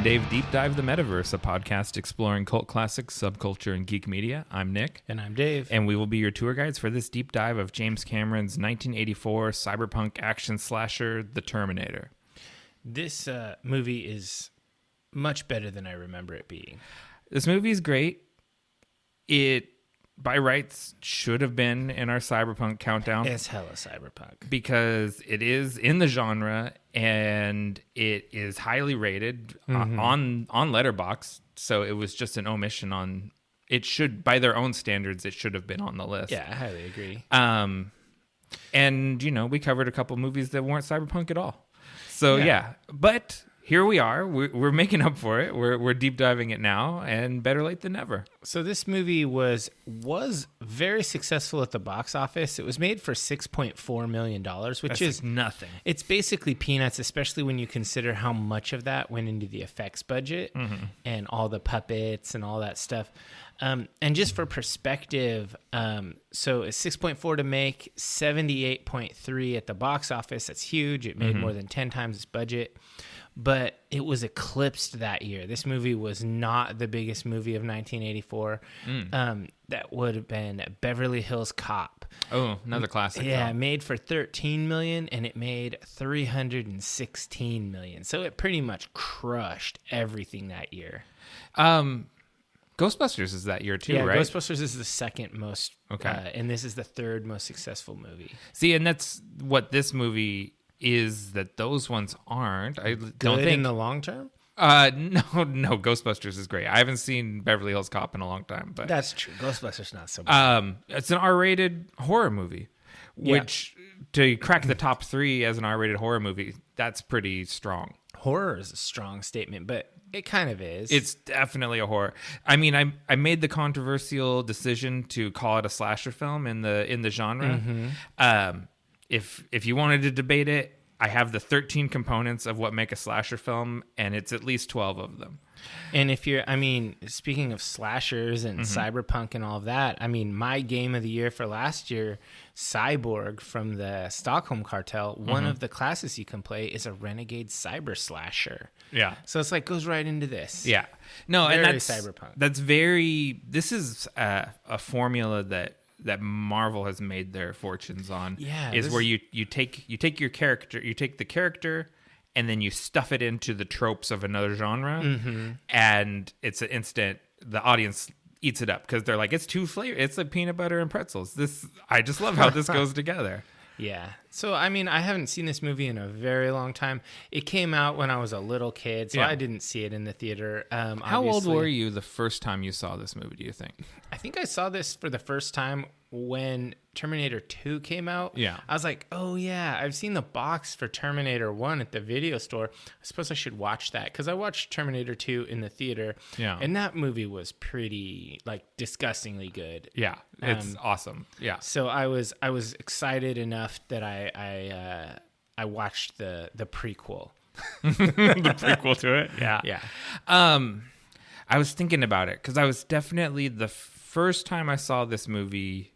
Dave Deep Dive the Metaverse, a podcast exploring cult classics, subculture, and geek media. I'm Nick. And I'm Dave. And we will be your tour guides for this deep dive of James Cameron's 1984 Cyberpunk Action Slasher, The Terminator. This movie is much better than I remember it being. This movie is great. It, by rights, should have been in our Cyberpunk countdown. It's hella Cyberpunk. Because it is in the genre, and it is highly rated on Letterboxd. So it was just an omission on... It should, by their own standards, it should have been on the list. Yeah, I highly agree. And, you know, we covered a couple movies that weren't Cyberpunk at all. So, yeah. But... here we are. We're making up for it. We're deep diving it now, and better late than never. So this movie was very successful at the box office. It was made for $6.4 million, which is nothing. It's basically peanuts, especially when you consider how much of that went into the effects budget and all the puppets and all that stuff. And just for perspective, so it's 6.4 to make, 78.3 at the box office. That's huge. It made more than 10 times its budget. But it was eclipsed that year. This movie was not the biggest movie of 1984. That would have been Beverly Hills Cop. Oh, another classic. Yeah, made for $13 million, and it made $316 million. So it pretty much crushed everything that year. Ghostbusters is that year too, right? Ghostbusters is the second most. Okay. And this is the third most successful movie. See, and that's what this movie is that those ones aren't. I don't think in the long term. No, Ghostbusters is great. I haven't seen Beverly Hills Cop in a long time, but that's true. Ghostbusters not so bad. It's an R-rated horror movie, which to crack the top 3 as an R-rated horror movie, that's pretty strong. Horror is a strong statement, but it kind of is. It's definitely a horror. I mean, I made the controversial decision to call it a slasher film in the genre. If you wanted to debate it, I have the 13 components of what make a slasher film, and it's at least 12 of them. And speaking of slashers and cyberpunk and all of that, my game of the year for last year, Cyborg from the Stockholm Cartel, one of the classes you can play is a renegade cyber slasher. Yeah. So it's goes right into this. Yeah. No, very and that's cyberpunk. This is a formula that Marvel has made their fortunes on. Yeah, where you take your character, you take the character, and then you stuff it into the tropes of another genre, and it's an instant. The audience eats it up because they're like, it's too flavor. It's like peanut butter and pretzels. I just love how this goes together. Yeah. So, I haven't seen this movie in a very long time. It came out when I was a little kid, so I didn't see it in the theater. How old were you the first time you saw this movie, do you think? I think I saw this for the first time when Terminator 2 came out. Yeah. I was like, oh, yeah, I've seen the box for Terminator 1 at the video store. I suppose I should watch that because I watched Terminator 2 in the theater. Yeah. And that movie was pretty, disgustingly good. Yeah. It's awesome. Yeah. So I was excited enough that I watched the prequel. The prequel to it? Yeah. Yeah. I was thinking about it because I was definitely the first time I saw this movie,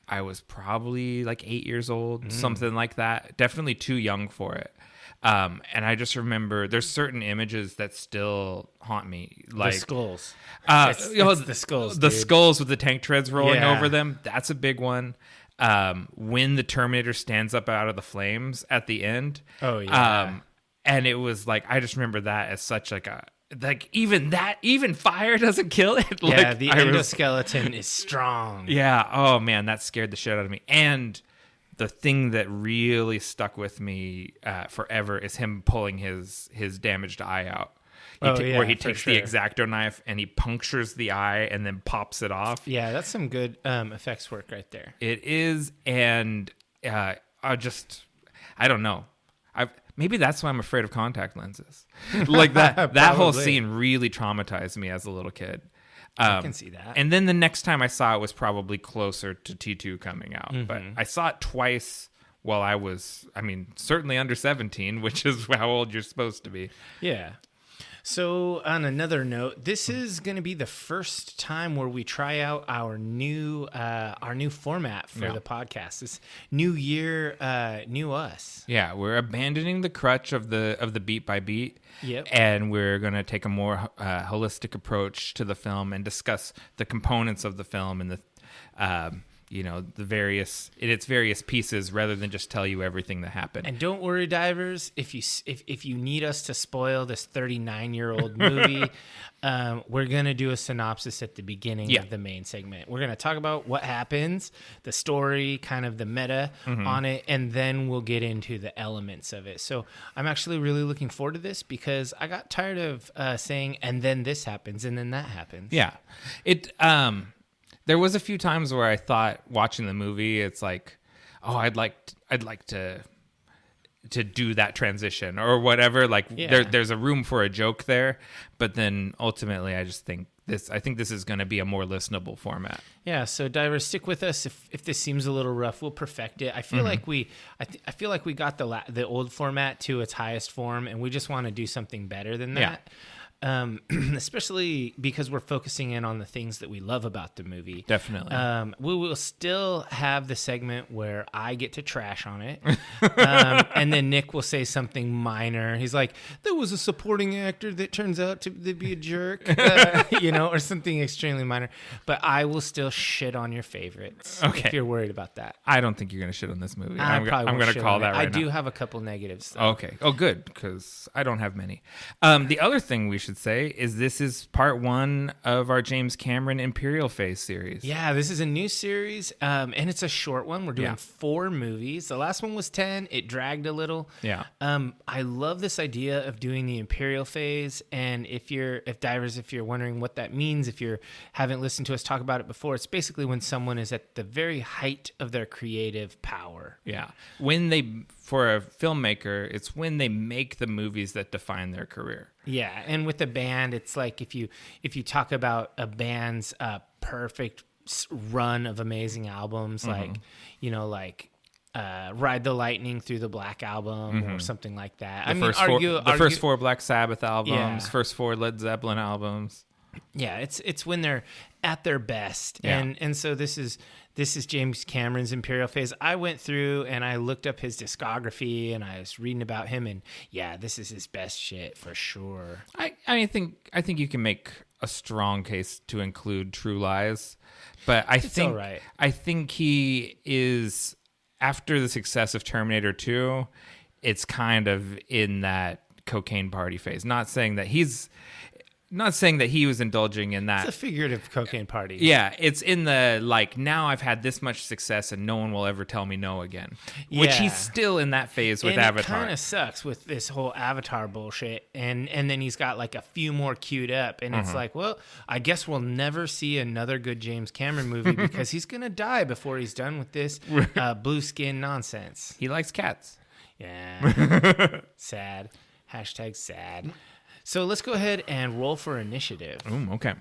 I was probably 8 years old, something like that. Definitely too young for it. And I just remember there's certain images that still haunt me. The skulls. It's the skulls. The dude. skulls with the tank treads rolling over them. That's a big one. When the Terminator stands up out of the flames at the end. Oh, yeah. And it was I just remember that as such even fire doesn't kill it. Yeah, the endoskeleton is strong. Yeah. Oh man, that scared the shit out of me. And the thing that really stuck with me forever is him pulling his damaged eye out. Where he takes the X-Acto knife and he punctures the eye and then pops it off. Yeah, that's some good effects work right there. It is, and I don't know. Maybe that's why I'm afraid of contact lenses. That whole scene really traumatized me as a little kid. I can see that. And then the next time I saw it was probably closer to T2 coming out. But I saw it twice while I was, certainly under 17, which is how old you're supposed to be. Yeah. So on another note, this is going to be the first time where we try out our new format for the podcast. This new year, new us. Yeah, we're abandoning the crutch of the beat by beat. Yep. And we're going to take a more holistic approach to the film and discuss the components of the film and the its various pieces rather than just tell you everything that happened. And don't worry, divers, if you need us to spoil this 39-year-old movie, we're going to do a synopsis at the beginning of the main segment. We're going to talk about what happens, the story, kind of the meta on it, and then we'll get into the elements of it. So I'm actually really looking forward to this because I got tired of saying, and then this happens, and then that happens. Yeah. There was a few times where I thought watching the movie, it's like, oh, I'd like to do that transition or whatever. Like there's a room for a joke there, but then ultimately I think this is going to be a more listenable format. Yeah. So divers, stick with us. If this seems a little rough, we'll perfect it. I feel like I feel like we got the old format to its highest form, and we just want to do something better than that. Yeah. Especially because we're focusing in on the things that we love about the movie. Definitely. We will still have the segment where I get to trash on it. And then Nick will say something minor. He's like, there was a supporting actor that turns out to be a jerk, or something extremely minor. But I will still shit on your favorites if you're worried about that. I don't think you're going to shit on this movie. I'm going to call that right now. I do have a couple negatives, though. Okay. Oh, good, because I don't have many. The other thing we should say is this is part 1 of our James Cameron Imperial Phase series. Yeah, this is a new series, and it's a short one. We're doing 4 movies. The last one was 10. It dragged a little. Yeah. I love this idea of doing the Imperial Phase, and if you're wondering what that means, if you haven't listened to us talk about it before, it's basically when someone is at the very height of their creative power. Yeah. For a filmmaker, it's when they make the movies that define their career. Yeah, and with a band, it's like if you talk about a band's perfect run of amazing albums, like Ride the Lightning through the Black Album or something like that. The first 4 Black Sabbath albums, first 4 Led Zeppelin albums. Yeah, it's when they're at their best, and so this is James Cameron's Imperial Phase. I went through and I looked up his discography and I was reading about him, and this is his best shit for sure. I think you can make a strong case to include True Lies, but I think he is, after the success of Terminator 2, it's kind of in that cocaine party phase. Not saying that he was indulging in that. It's a figurative cocaine party. Yeah, it's in the, now I've had this much success and no one will ever tell me no again. Yeah. Which he's still in that phase with Avatar. It kind of sucks with this whole Avatar bullshit. And then he's got a few more queued up. And it's like, well, I guess we'll never see another good James Cameron movie because he's going to die before he's done with this blue skin nonsense. He likes cats. Yeah. Sad. Hashtag sad. So let's go ahead and roll for initiative. Ooh, okay.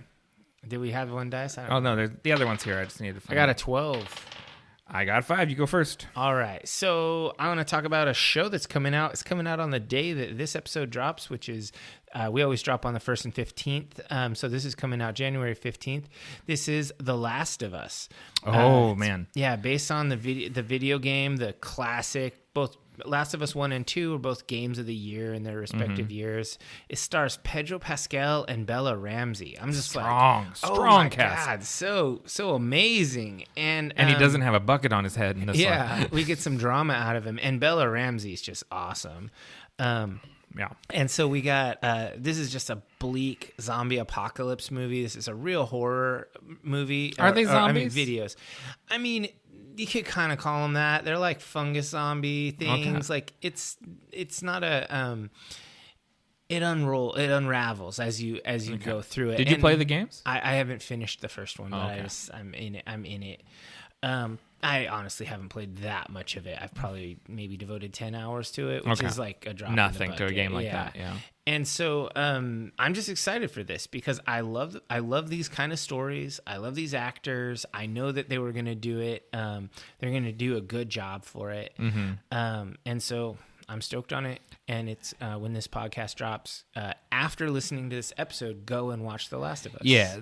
Did we have one dice? No, the other one's here. I just need to find I got a 12. I got 5. You go first. All right. So I want to talk about a show that's coming out. It's coming out on the day that this episode drops, which is we always drop on the 1st and 15th. So this is coming out January 15th. This is The Last of Us. Oh, man. Yeah, based on the video game, the classic, both Last of Us 1 and 2 are both games of the year in their respective years. It stars Pedro Pascal and Bella Ramsey. I'm just strong cast. God, so amazing. And he doesn't have a bucket on his head in this one. Yeah, we get some drama out of him. And Bella Ramsey is just awesome. Yeah. And so we got, this is just a bleak zombie apocalypse movie. This is a real horror movie. Are they zombies? Videos. I mean, you could kind of call them that. They're like fungus zombie things. Okay. Like it's not a, it unravels as you go through it. Did you play the games? I haven't finished the first one, but I'm in it. I honestly haven't played that much of it. I've probably maybe devoted 10 hours to it, which is like a drop. Nothing in the bucket. To a game like that. Yeah. And so I'm just excited for this because I love these kind of stories. I love these actors. I know that they were going to do it. They're going to do a good job for it. Mm-hmm. And so I'm stoked on it. And it's when this podcast drops, after listening to this episode, go and watch The Last of Us. Yeah,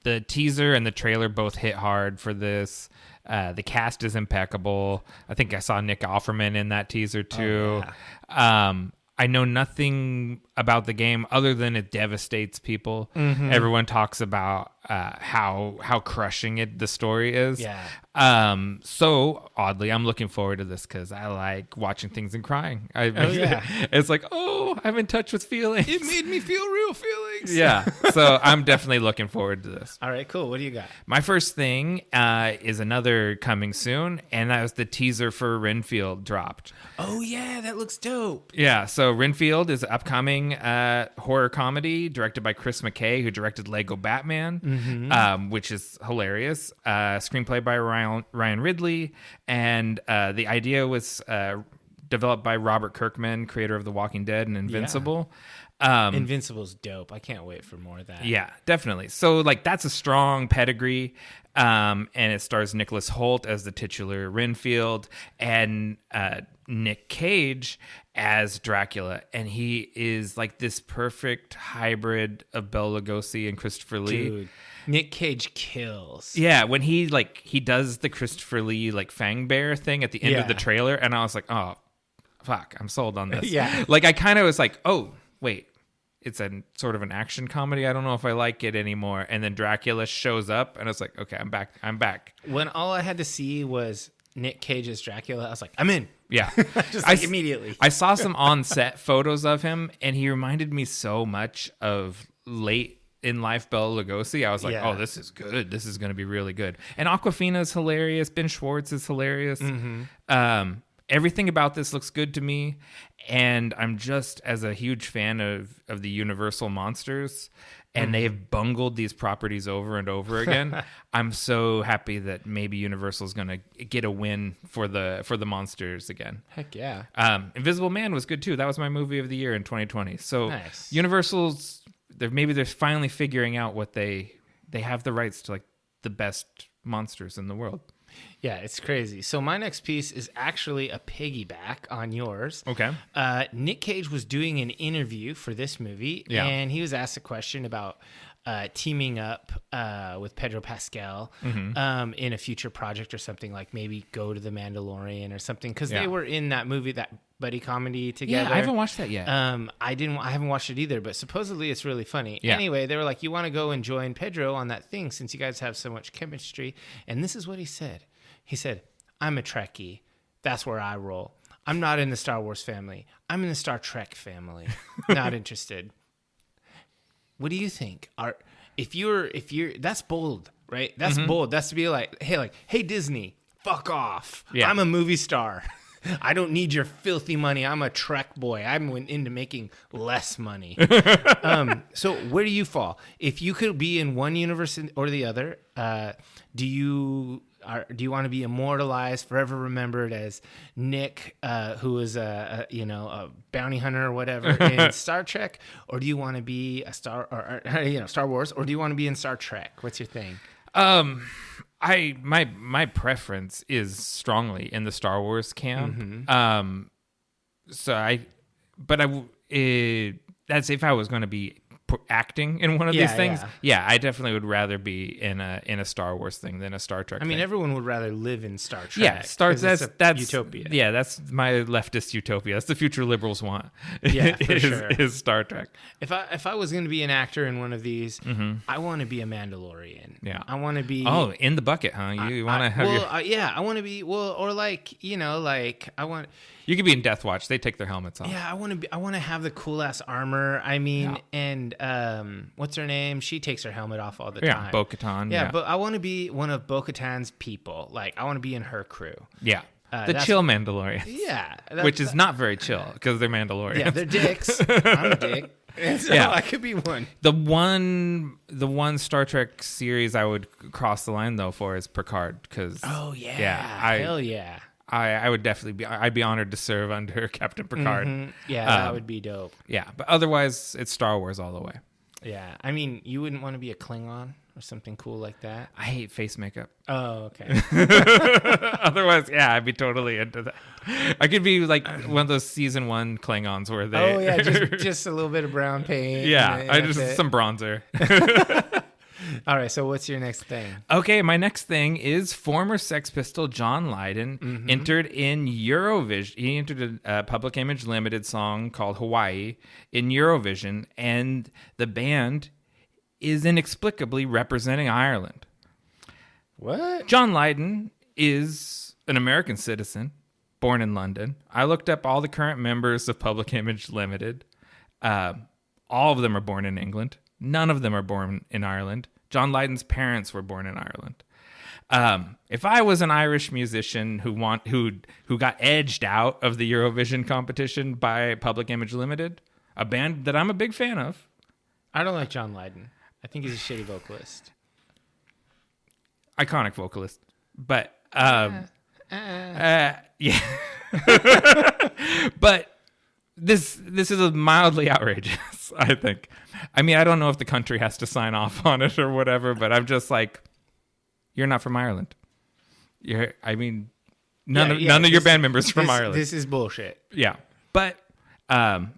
the teaser and the trailer both hit hard for this. The cast is impeccable. I think I saw Nick Offerman in that teaser too. Oh, yeah. I know nothing about the game other than it devastates people. Mm-hmm. Everyone talks about how crushing the story is. Yeah. So oddly, I'm looking forward to this because I like watching things and crying. It's like, I'm in touch with feelings. It made me feel real feelings. Yeah. So I'm definitely looking forward to this. All right, cool. What do you got? My first thing is another coming soon, and that was the teaser for Renfield dropped. Oh, yeah, that looks dope. Yeah, so Renfield is an upcoming horror comedy directed by Chris McKay, who directed Lego Batman, which is hilarious. Screenplay by Ryan Ridley, and the idea was developed by Robert Kirkman, creator of The Walking Dead and Invincible. Invincible's dope. I can't wait for more of that. Yeah, definitely. So, like, that's a strong pedigree. And it stars Nicholas Hoult as the titular Renfield and Nick Cage as Dracula. And he is like this perfect hybrid of Bela Lugosi and Christopher Lee. Dude, Nick Cage kills. Yeah, when he does the Christopher Lee like Fang Bear thing at the end of the trailer, and I was like, oh, fuck, I'm sold on this. Yeah. Like, I kind of was like, oh, wait. It's a sort of an action comedy. I don't know if I like it anymore. And then Dracula shows up, and it's like, okay, I'm back. When all I had to see was Nick Cage's Dracula, I was like, I'm in. Yeah. Just like immediately. I saw some on-set photos of him, and he reminded me so much of late in life Bela Lugosi. I was like, oh, this is good. This is going to be really good. And Awkwafina is hilarious. Ben Schwartz is hilarious. Mm-hmm. Everything about this looks good to me, and I'm just as a huge fan of the Universal monsters, and they've bungled these properties over and over again. I'm so happy that maybe Universal is going to get a win for the monsters again. Heck yeah. Invisible Man was good too. That was my movie of the year in 2020. So nice. Universal's they're finally figuring out what they have the rights to, like, the best monsters in the world. Yeah, it's crazy. So my next piece is actually a piggyback on yours. Okay. Nick Cage was doing an interview for this movie, and he was asked a question about teaming up with Pedro Pascal in a future project or something, like maybe go to The Mandalorian or something, because they were in that movie, that buddy comedy together. Yeah, I haven't watched that yet. I haven't watched it either, but supposedly it's really funny. Yeah. Anyway, they were like, you want to go and join Pedro on that thing since you guys have so much chemistry. And this is what he said. He said, I'm a Trekkie. That's where I roll. I'm not in the Star Wars family. I'm in the Star Trek family. Not interested. What do you think? If you're that's bold, right? That's bold. That's to be like, hey Disney, fuck off. Yeah. I'm a movie star. I don't need your filthy money. I'm a Trek boy. I'm into making less money. So where do you fall? If you could be in one universe or the other, do you want to be immortalized, forever remembered as Nick, who is a bounty hunter or whatever in Star Trek, or do you want to be a Star Wars, or do you want to be in Star Trek? What's your thing? My preference is strongly in the Star Wars camp. That's if I was going to be acting in one of these things. Yeah, I definitely would rather be in a Star Wars thing than a Star Trek. I mean, thing. everyone would rather live in Star Trek. Yeah, that's utopia. Yeah, that's my leftist utopia. That's the future liberals want. Yeah, for sure. Is Star Trek. If I was going to be an actor in one of these, I want to be a Mandalorian. Yeah, I want to be. Oh, in the bucket, huh? You want to have I want to be or I want. You could be in Death Watch. They take their helmets off. Yeah, I want to have the cool ass armor. I mean, and what's her name? She takes her helmet off all the time. Yeah, Bo-Katan. Yeah, but I want to be one of Bo-Katan's people. Like, I want to be in her crew. Yeah. The chill Mandalorians. Yeah. Which is not very chill because they're Mandalorians. Yeah, they're dicks. I'm a dick. And so I could be one. The one Star Trek series I would cross the line though for is Picard because hell yeah. I would definitely I'd be honored to serve under Captain Picard. Yeah, that would be dope. Yeah, but otherwise it's Star Wars all the way. Yeah, I mean, you wouldn't want to be a Klingon or something cool like that. I hate face makeup. Oh, okay. Otherwise, yeah, I'd be totally into that. I could be like one of those season 1 Klingons where they. Oh yeah, just a little bit of brown paint. Yeah, and I that's just it. some bronzer. All right, so what's your next thing? Okay, my next thing is former Sex Pistol John Lydon entered in Eurovision. He entered a Public Image Limited song called Hawaii in Eurovision, and the band is inexplicably representing Ireland. What? John Lydon is an American citizen, born in London. I looked up all the current members of Public Image Limited. All of them are born in England. None of them are born in Ireland. John Lydon's parents were born in Ireland. If I was an Irish musician who got edged out of the Eurovision competition by Public Image Limited, a band that I'm a big fan of. I don't like John Lydon. I think he's a shitty vocalist. Iconic vocalist. But, yeah. But this is mildly outrageous, I think. I mean, I don't know if the country has to sign off on it or whatever, but I'm just like, you're not from Ireland. None of your band members from Ireland. This is bullshit. Yeah. But I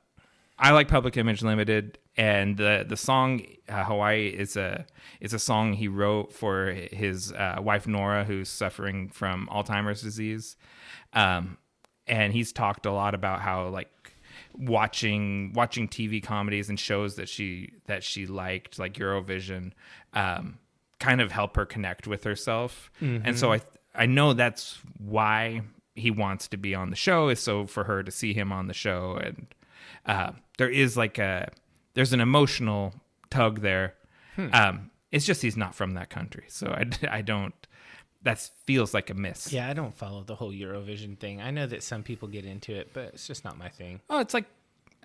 like Public Image Limited, and the song Hawaii is a song he wrote for his wife Nora, who's suffering from Alzheimer's disease. And he's talked a lot about how like watching TV comedies and shows that she liked, like Eurovision, kind of help her connect with herself. Mm-hmm. And so I know that's why he wants to be on the show, is so for her to see him on the show. And there's an emotional tug there. It's just he's not from that country, so I don't. That feels like a miss. Yeah, I don't follow the whole Eurovision thing. I know that some people get into it, but it's just not my thing. Oh, it's like,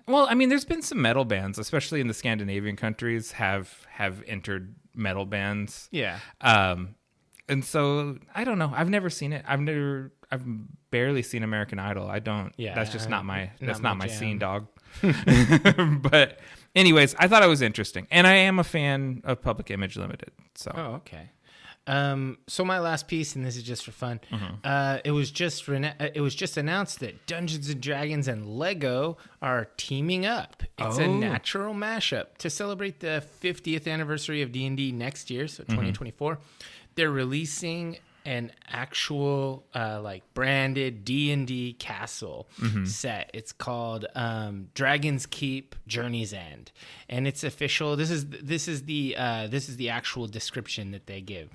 well, I mean, there's been some metal bands, especially in the Scandinavian countries, have entered metal bands. Yeah. And so I don't know. I've never seen it. I've barely seen American Idol. I don't. Yeah. That's just not my scene, dog. But anyways, I thought it was interesting, and I am a fan of Public Image Limited. So. Oh, okay. So my last piece, and this is just for fun. It was just announced that Dungeons and Dragons and Lego are teaming up. It's a natural mashup to celebrate the 50th anniversary of D&D next year, so 2024. They're releasing an actual branded D&D castle set. It's called Dragon's Keep Journey's End, and it's official. This is the actual description that they give.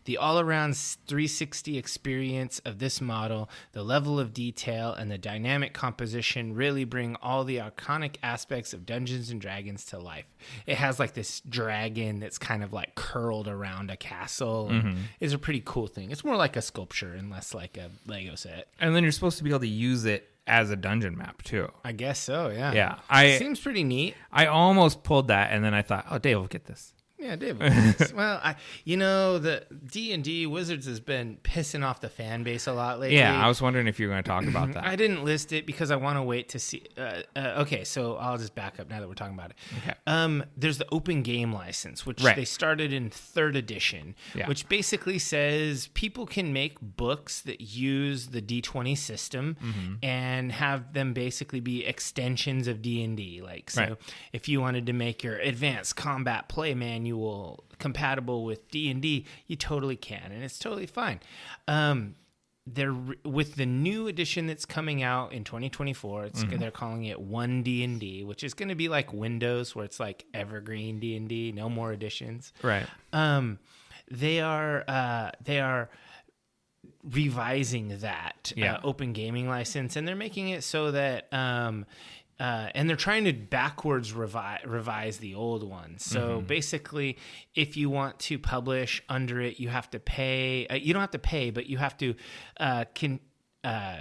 The all-around 360 experience of this model, the level of detail, and the dynamic composition really bring all the iconic aspects of Dungeons and Dragons to life. It has like this dragon that's kind of like curled around a castle. And it's a pretty cool thing. It's more like a sculpture and less like a Lego set. And then you're supposed to be able to use it as a dungeon map too. I guess so, yeah. Yeah. Seems pretty neat. I almost pulled that, and then I thought, oh, Dave will get this. Yeah, Dave. Well, the D&D Wizards has been pissing off the fan base a lot lately. Yeah, I was wondering if you were going to talk about that. I didn't list it because I want to wait to see. Okay, so I'll just back up now that we're talking about it. Okay. There's the open game license, which they started in 3rd edition, which basically says people can make books that use the D20 system and have them basically be extensions of D&D. Like, so if you wanted to make your advanced combat play manual compatible with D&D, you totally can, and it's totally fine. They're with the new edition that's coming out in 2024. They're calling it 1 D&D, which is going to be like Windows, where it's like evergreen D&D, no more editions. Right. They are revising that open gaming license, and they're making it so that and they're trying to backwards revise the old one. So basically, if you want to publish under it, you have to pay. You don't have to pay, but you have to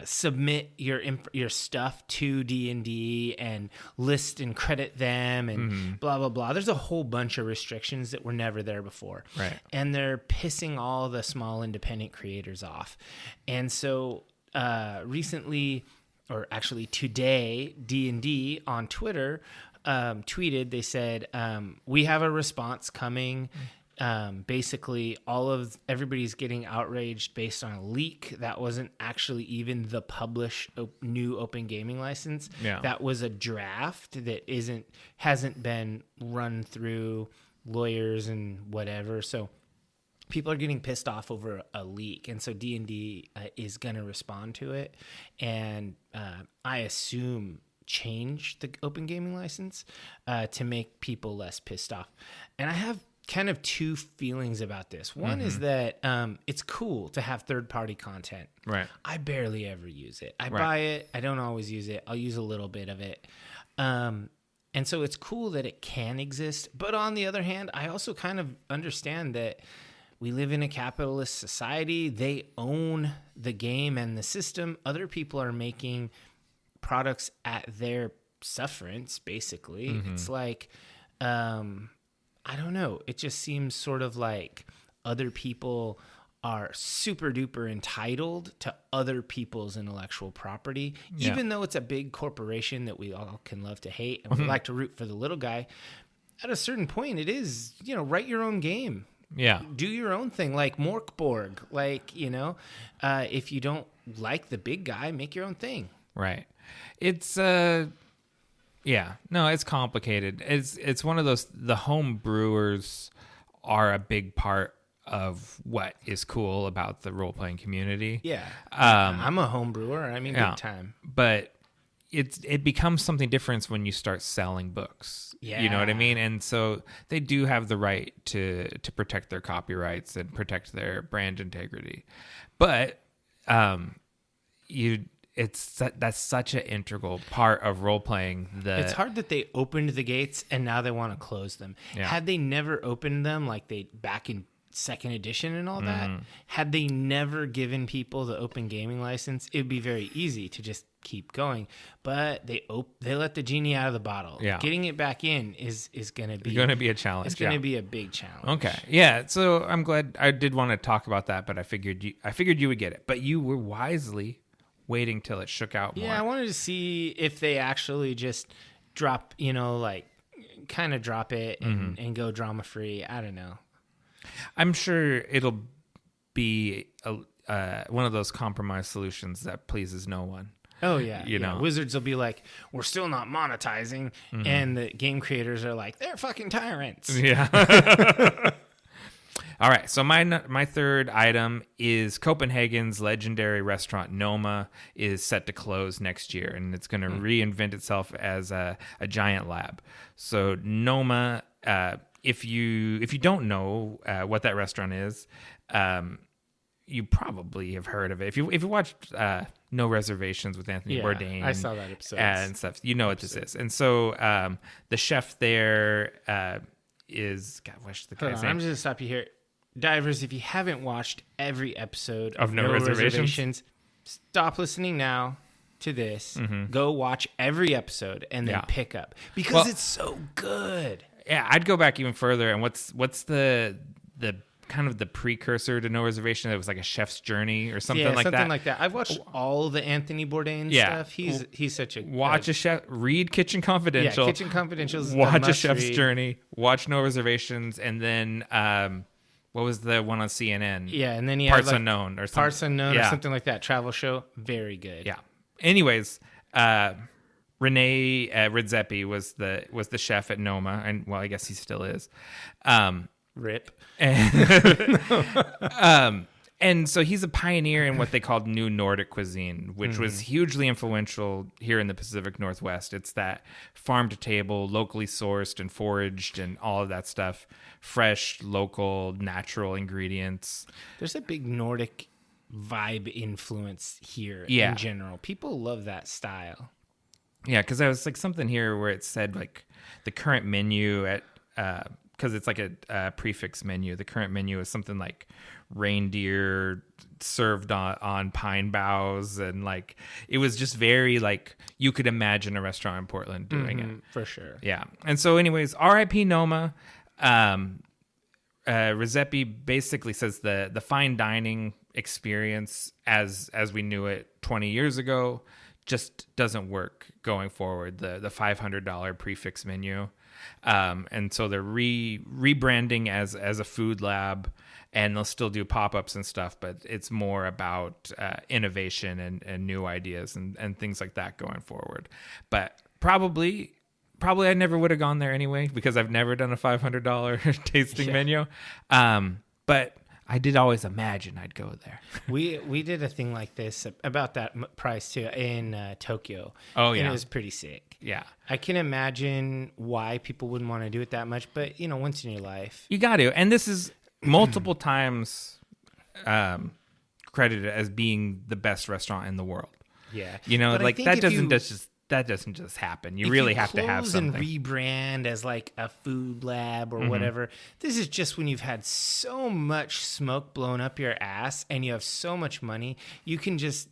submit your stuff to D&D and list and credit them and blah, blah, blah. There's a whole bunch of restrictions that were never there before. Right. And they're pissing all the small independent creators off. And so recently... or actually today, D&D on Twitter tweeted, they said, we have a response coming. Basically, everybody's getting outraged based on a leak that wasn't actually even the published new open gaming license. Yeah. That was a draft that hasn't been run through lawyers and whatever. So people are getting pissed off over a leak, and so D&D is going to respond to it, and I assume change the open gaming license to make people less pissed off. And I have kind of two feelings about this. One is that it's cool to have third-party content. Right. I barely ever use it. I buy it. I don't always use it. I'll use a little bit of it. And so it's cool that it can exist. But on the other hand, I also kind of understand that we live in a capitalist society. They own the game and the system. Other people are making products at their sufferance, basically. It's like, I don't know. It just seems sort of like other people are super duper entitled to other people's intellectual property, even though it's a big corporation that we all can love to hate and we like to root for the little guy. At a certain point, it is, write your own game. Yeah. Do your own thing, like Morkborg. Like, if you don't like the big guy, make your own thing. Right. It's it's complicated. It's one of those, the home brewers are a big part of what is cool about the role-playing community. Yeah. I'm a home brewer. I mean, big time. But it becomes something different when you start selling books. Yeah. You know what I mean? And so they do have the right to protect their copyrights and protect their brand integrity. But that's such an integral part of role playing. It's hard that they opened the gates and now they want to close them. Yeah. Had they never opened them, like they back in second edition and all that, had they never given people the open gaming license, it'd be very easy to just keep going. But they let the genie out of the bottle. Yeah. Getting it back in is going to be a challenge. It's going to be a big challenge. Okay. Yeah. So I'm glad. I did want to talk about that, but I figured you would get it. But you were wisely waiting till it shook out more. Yeah, I wanted to see if they actually just drop, kind of drop it and go drama free. I don't know. I'm sure it'll be one of those compromise solutions that pleases no one. Oh, yeah. You know. Wizards will be like, we're still not monetizing. And the game creators are like, they're fucking tyrants. Yeah. All right, so my third item is Copenhagen's legendary restaurant Noma is set to close next year, and it's going to reinvent itself as a giant lab. So Noma, if you don't know what that restaurant is, you probably have heard of it. If you watched No Reservations with Anthony Bourdain, I saw that episode and stuff, you know what this is. And so the chef there is, God, what's the guy's name? I'm just going to stop you here. Divers, if you haven't watched every episode of No Reservations, stop listening now to this. Go watch every episode and then pick up because it's so good. Yeah, I'd go back even further. And what's the kind of the precursor to No Reservation? It was like a chef's journey or something like that. Something like that. I've watched all the Anthony Bourdain stuff. He's such a watch a chef. Read Kitchen Confidential. Yeah, Kitchen Confidential. Watch a chef's journey. Watch No Reservations, and then what was the one on CNN? Yeah, and then he Parts had Unknown or something. Parts Unknown or something like that. Travel show. Very good. Yeah. Anyways, Rene Redzepi was the chef at Noma, and well, I guess he still is. Rip. And so he's a pioneer in what they called New Nordic cuisine, which was hugely influential here in the Pacific Northwest. It's that farm to table, locally sourced and foraged and all of that stuff. Fresh, local, natural ingredients. There's a big Nordic vibe influence here Yeah. in general. People love that style. Yeah, because there was like something here where it said like the current menu at, because it's like a prefix menu. The current menu is something like reindeer served on pine boughs, and like it was just very like you could imagine a restaurant in Portland doing it for sure. Yeah, and so anyways, R.I.P. Noma. Redzepi basically says the fine dining experience as we knew it 20 years ago just doesn't work going forward. The $500 prefix menu, and so they're rebranding as a food lab, and they'll still do pop-ups and stuff, but it's more about innovation and new ideas and things like that going forward. But probably I never would have gone there anyway because I've never done a $500 tasting menu. But I did always imagine I'd go there. We did a thing like this about that price too in Tokyo. Oh yeah, and it was pretty sick. Yeah, I can imagine why people wouldn't want to do it that much, but once in your life, you got to. And this is multiple times credited as being the best restaurant in the world. Yeah, but like that doesn't just happen. You really have to have something. And rebrand as like a food lab or whatever. This is just when you've had so much smoke blown up your ass and you have so much money, you can just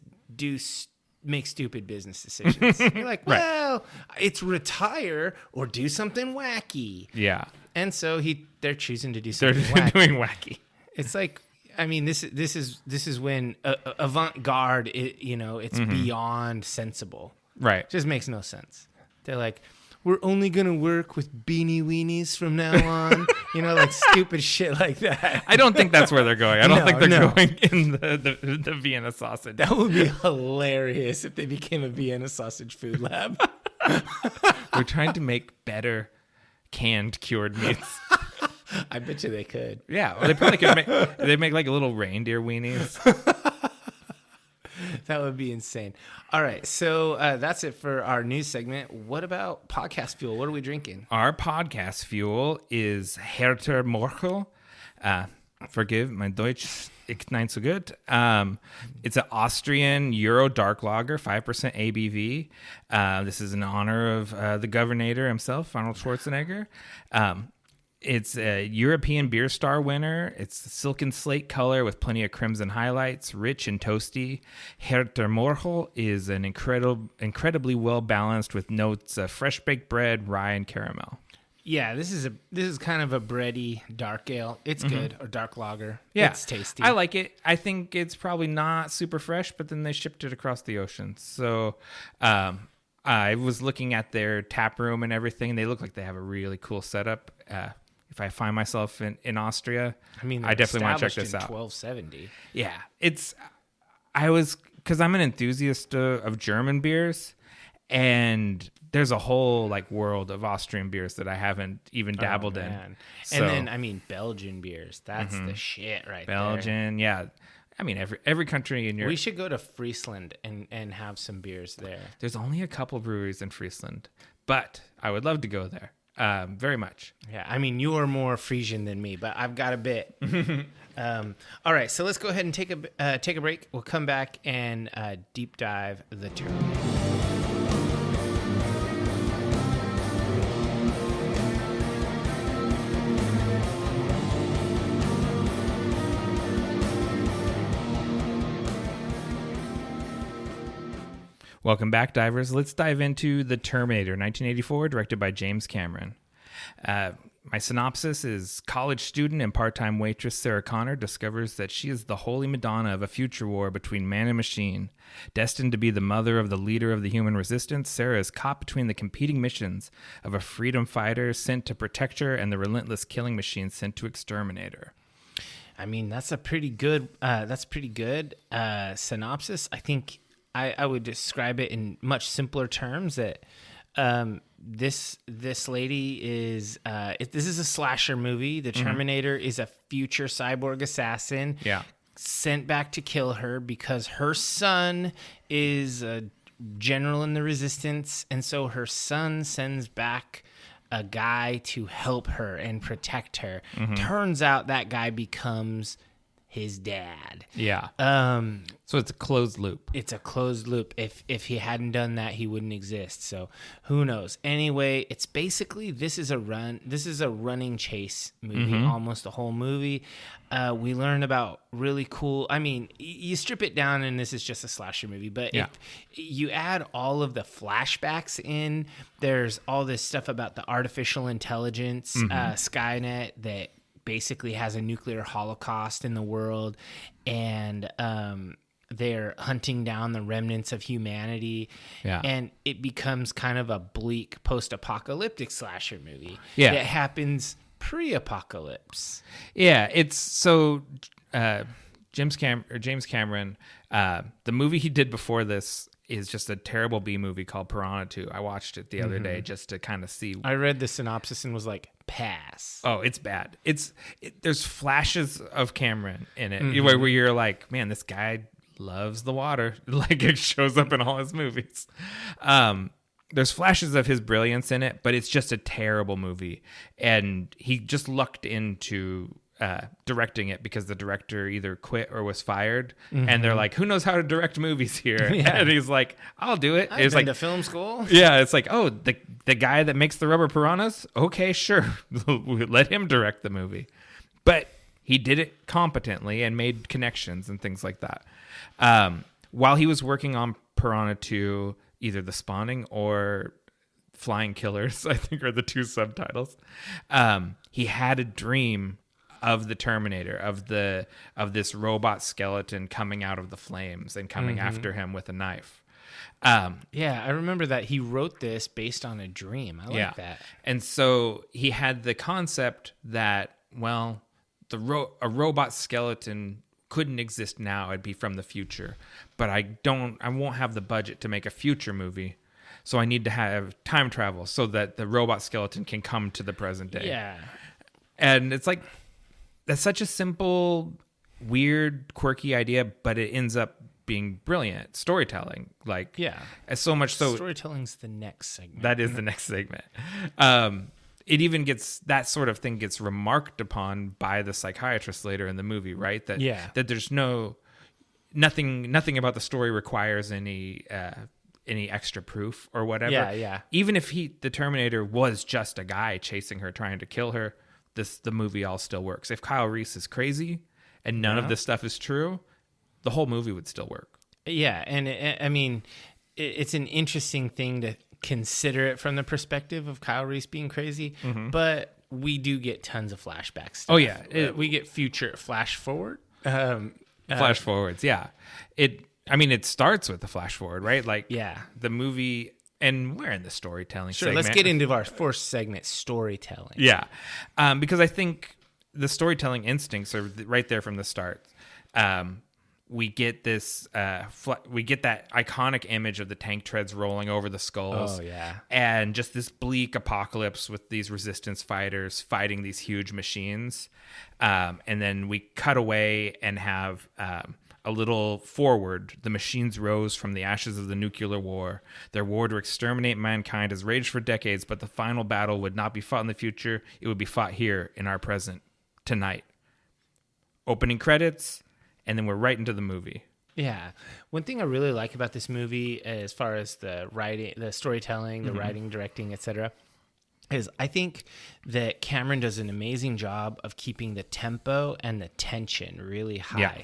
make stupid business decisions. You're like, well, it's retire or do something wacky. Yeah. And so they're choosing to do something They're wacky. doing wacky. It's like, I mean, this is when avant-garde, it's beyond sensible. Right. It just makes no sense. They're like, we're only going to work with beanie weenies from now on. Like stupid shit like that. I don't think that's where they're going. I don't think they're going in the Vienna sausage. That would be hilarious if they became a Vienna sausage food lab. We're trying to make better canned cured meats. I bet you they could. Yeah, well, they probably could make like little reindeer weenies. That would be insane. All right, so that's it for our news segment. What about podcast fuel? What are we drinking? Our podcast fuel is Herter Morchel. Forgive my Deutsch, ist nicht so gut. It's an Austrian Euro dark lager, 5% ABV. This is in honor of the Governor himself, Arnold Schwarzenegger. It's a European Beer Star winner. It's silken slate color with plenty of crimson highlights, rich and toasty. Herter Morchel is an incredibly well balanced with notes of fresh baked bread, rye, and caramel. Yeah, this is kind of a bready dark ale. It's good, or dark lager. Yeah, it's tasty. I like it. I think it's probably not super fresh, but then they shipped it across the ocean. So I was looking at their tap room and everything. They look like they have a really cool setup. If I find myself in Austria, I definitely want to check this out. 1270. Yeah, because I'm an enthusiast of German beers, and there's a whole like world of Austrian beers that I haven't even dabbled in. So, and then Belgian beers. That's the shit right there. Belgian, yeah. I mean, every country in Europe. We should go to Friesland and have some beers there. There's only a couple breweries in Friesland, but I would love to go there. Very much. Yeah, I mean, you are more Frisian than me, but I've got a bit. All right, so let's go ahead and take a break. We'll come back and deep dive the Terminator. Welcome back, divers. Let's dive into The Terminator, 1984, directed by James Cameron. My synopsis is: college student and part-time waitress Sarah Connor discovers that she is the holy Madonna of a future war between man and machine. Destined to be the mother of the leader of the human resistance, Sarah is caught between the competing missions of a freedom fighter sent to protect her and the relentless killing machine sent to exterminate her. I mean, that's a pretty good synopsis. I think I would describe it in much simpler terms that this lady is this is a slasher movie. The Terminator is a future cyborg assassin sent back to kill her because her son is a general in the resistance, and so her son sends back a guy to help her and protect her. Turns out that guy becomes his dad. Yeah. So it's a closed loop. It's a closed loop. If he hadn't done that, he wouldn't exist. So who knows? Anyway, it's basically this is a running chase movie, almost the whole movie. We learn about really cool. I mean, you strip it down, and this is just a slasher movie. But if you add all of the flashbacks in, there's all this stuff about the artificial intelligence, Skynet, that basically has a nuclear holocaust in the world, and they're hunting down the remnants of humanity. Yeah. And it becomes kind of a bleak post-apocalyptic slasher movie. Yeah. That happens pre-apocalypse. Yeah, it's so James Cameron, the movie he did before this is just a terrible B movie called Piranha 2. I watched it the other day just to kind of see. I read the synopsis and was like, pass. Oh, it's bad. There's flashes of Cameron in it where you're like, man, this guy loves the water. Like it shows up in all his movies. There's flashes of his brilliance in it, but it's just a terrible movie. And he just lucked into directing it because the director either quit or was fired. And they're like, who knows how to direct movies here? Yeah. And he's like, I'll do it. I've It's been like to film school. yeah, it's like, oh, the guy that makes the rubber piranhas? Okay, sure. Let him direct the movie. But he did it competently and made connections and things like that. While he was working on Piranha 2, either The Spawning or Flying Killers, I think are the two subtitles, he had a dream of the Terminator, of this robot skeleton coming out of the flames and coming after him with a knife. Yeah, I remember that he wrote this based on a dream. I like that. And so he had the concept that, well, a robot skeleton couldn't exist now. It'd be from the future. But I won't have the budget to make a future movie. So I need to have time travel so that the robot skeleton can come to the present day. Yeah. And it's like, that's such a simple, weird, quirky idea, but it ends up being brilliant storytelling. Like, so much so. Storytelling's the next segment. That is the next segment. It even that sort of thing gets remarked upon by the psychiatrist later in the movie, right? That there's nothing about the story requires any extra proof or whatever. Yeah. Even if the Terminator was just a guy chasing her, trying to kill her, the movie all still works. If Kyle Reese is crazy and none of this stuff is true, the whole movie would still work. Yeah, and it's an interesting thing to consider it from the perspective of Kyle Reese being crazy, but we do get tons of flashback stuff. Oh yeah, we get future flash forward. Flash forwards, yeah. It starts with the flash forward, right? Like, the movie, and we're in the storytelling segment. Let's get into our first segment, storytelling. Yeah, because I think the storytelling instincts are right there from the start. We get this, we get that iconic image of the tank treads rolling over the skulls. Oh, yeah. And just this bleak apocalypse with these resistance fighters fighting these huge machines. And then we cut away and have a little forward. The machines rose from the ashes of the nuclear war. Their war to exterminate mankind has raged for decades, but the final battle would not be fought in the future. It would be fought here in our present, tonight. Opening credits. And then we're right into the movie. Yeah. One thing I really like about this movie, as far as the writing, the storytelling, the writing, directing, etc., is I think that Cameron does an amazing job of keeping the tempo and the tension really high. Yeah.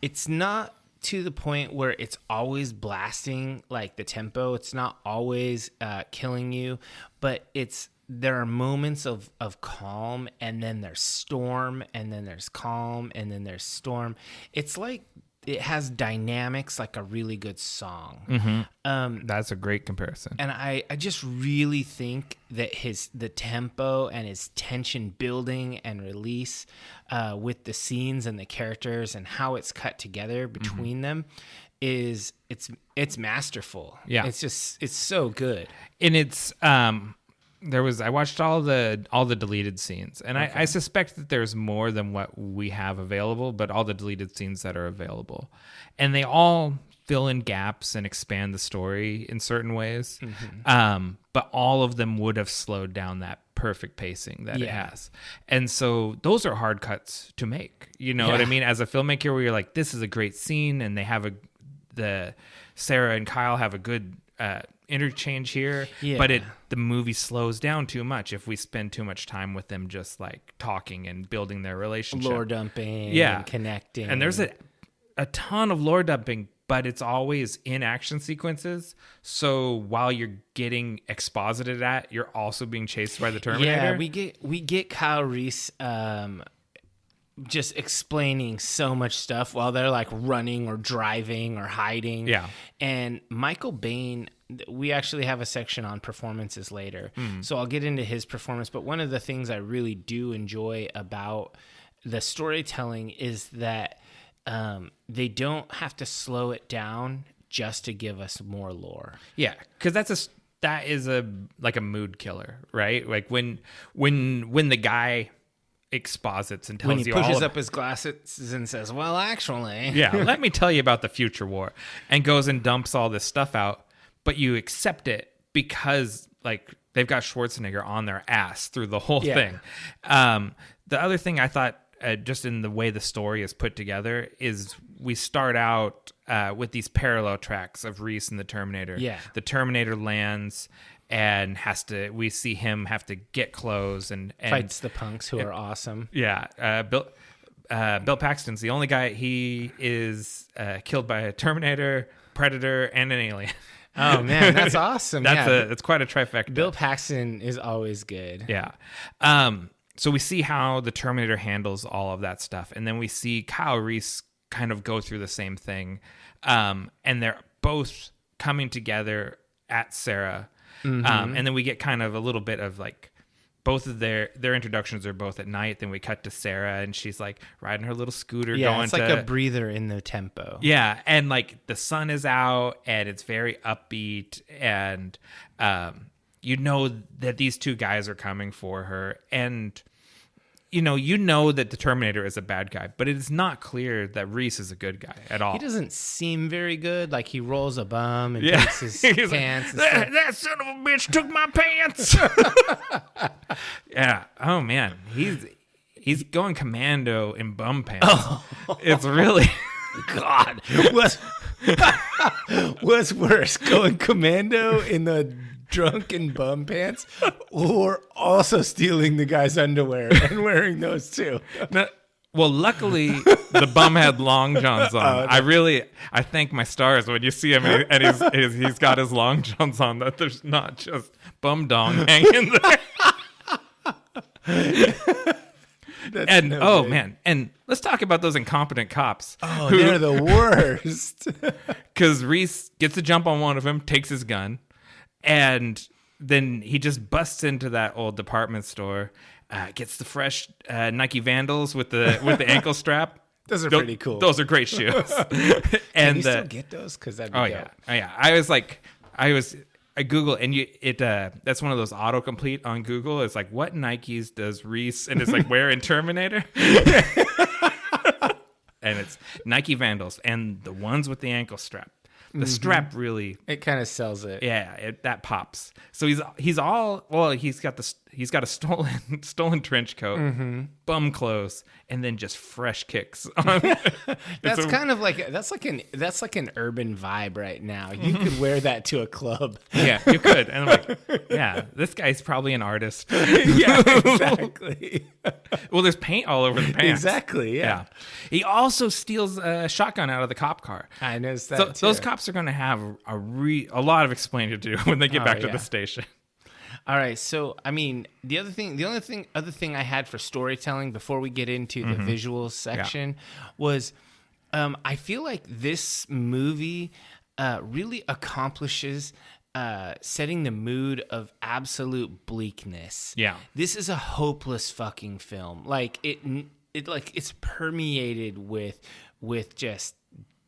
It's not to the point where it's always blasting like the tempo. It's not always killing you, but there are moments of calm, and then there's storm, and then there's calm, and then there's storm. It's like it has dynamics like a really good song. That's a great comparison. And I just really think that the tempo and his tension building and release with the scenes and the characters and how it's cut together between them it's masterful. Yeah, it's so good. And it's I watched all the deleted scenes, and okay. I suspect that there's more than what we have available, but all the deleted scenes that are available, and they all fill in gaps and expand the story in certain ways. But all of them would have slowed down that perfect pacing that it has. And so those are hard cuts to make. You know what I mean? As a filmmaker, where you're like, this is a great scene, and they have Sarah and Kyle have a good interchange here, but the movie slows down too much if we spend too much time with them just like talking and building their relationship, lore dumping, and connecting. And there's a ton of lore dumping, but it's always in action sequences. So while you're getting exposited at, you're also being chased by the Terminator. Yeah, we get Kyle Reese just explaining so much stuff while they're like running or driving or hiding. Yeah. And Michael Biehn, we actually have a section on performances later. So I'll get into his performance. But one of the things I really do enjoy about the storytelling is that they don't have to slow it down just to give us more lore. Yeah, because that is a mood killer, right? Like when the guy exposits and tells When he you pushes all up his glasses and says, well, actually. yeah, let me tell you about the future war, and goes and dumps all this stuff out, but you accept it because like they've got Schwarzenegger on their ass through the whole thing. The other thing I thought, just in the way the story is put together, is we start out with these parallel tracks of Reese and the Terminator. Yeah. The Terminator lands and we see him have to get clothes and Fights the punks who are awesome. Yeah. Bill Paxton's the only guy. He is killed by a Terminator, Predator, and an alien. Oh man, that's awesome. It's quite a trifecta. Bill Paxton is always good. Yeah. So we see how the Terminator handles all of that stuff. And then we see Kyle Reese kind of go through the same thing. And they're both coming together at Sarah. And then we get kind of a little bit of like both of their introductions are both at night. Then we cut to Sarah and she's like riding her little scooter. Yeah, going it's like a breather in the tempo. Yeah. And like the sun is out and it's very upbeat. And you know that these two guys are coming for her, and you know that the Terminator is a bad guy, but it is not clear that Reese is a good guy at all. He doesn't seem very good. Like he rolls a bum and takes his pants. Like, that son of a bitch took my pants. Yeah. Oh man, he's going commando in bum pants. Oh. It's really God. What's worse, going commando in the drunken bum pants, or also stealing the guy's underwear and wearing those too? Well, luckily the bum had long johns on. I thank my stars when you see him and he's got his long johns on, that there's not just bum dong hanging there. And oh man, and let's talk about those incompetent cops. Oh, they're the worst. Because Reese gets a jump on one of them, takes his gun, and then he just busts into that old department store, gets the fresh Nike Vandals with the ankle strap. Those are pretty cool. Those are great shoes. And can you still get those? Because that'd be dope. Yeah. I Google and that's one of those autocomplete on Google. It's like, what Nikes does Reese and it's like wear in Terminator? And it's Nike Vandals and the ones with the ankle strap. The strap really, it kind of sells it. Yeah, that pops. So he's got a stolen trench coat, bum clothes, and then just fresh kicks on. That's like an urban vibe right now. You could wear that to a club. Yeah, you could. And I'm like, yeah, this guy's probably an artist. Yeah, exactly. Well, there's paint all over the pants. Exactly. Yeah. He also steals a shotgun out of the cop car. I noticed that. So those cops are going to have a lot of explaining to do when they get back to the station. All right, so I mean, the other thing I had for storytelling before we get into the visuals section was, I feel like this movie really accomplishes setting the mood of absolute bleakness. Yeah, this is a hopeless fucking film. Like it's permeated with just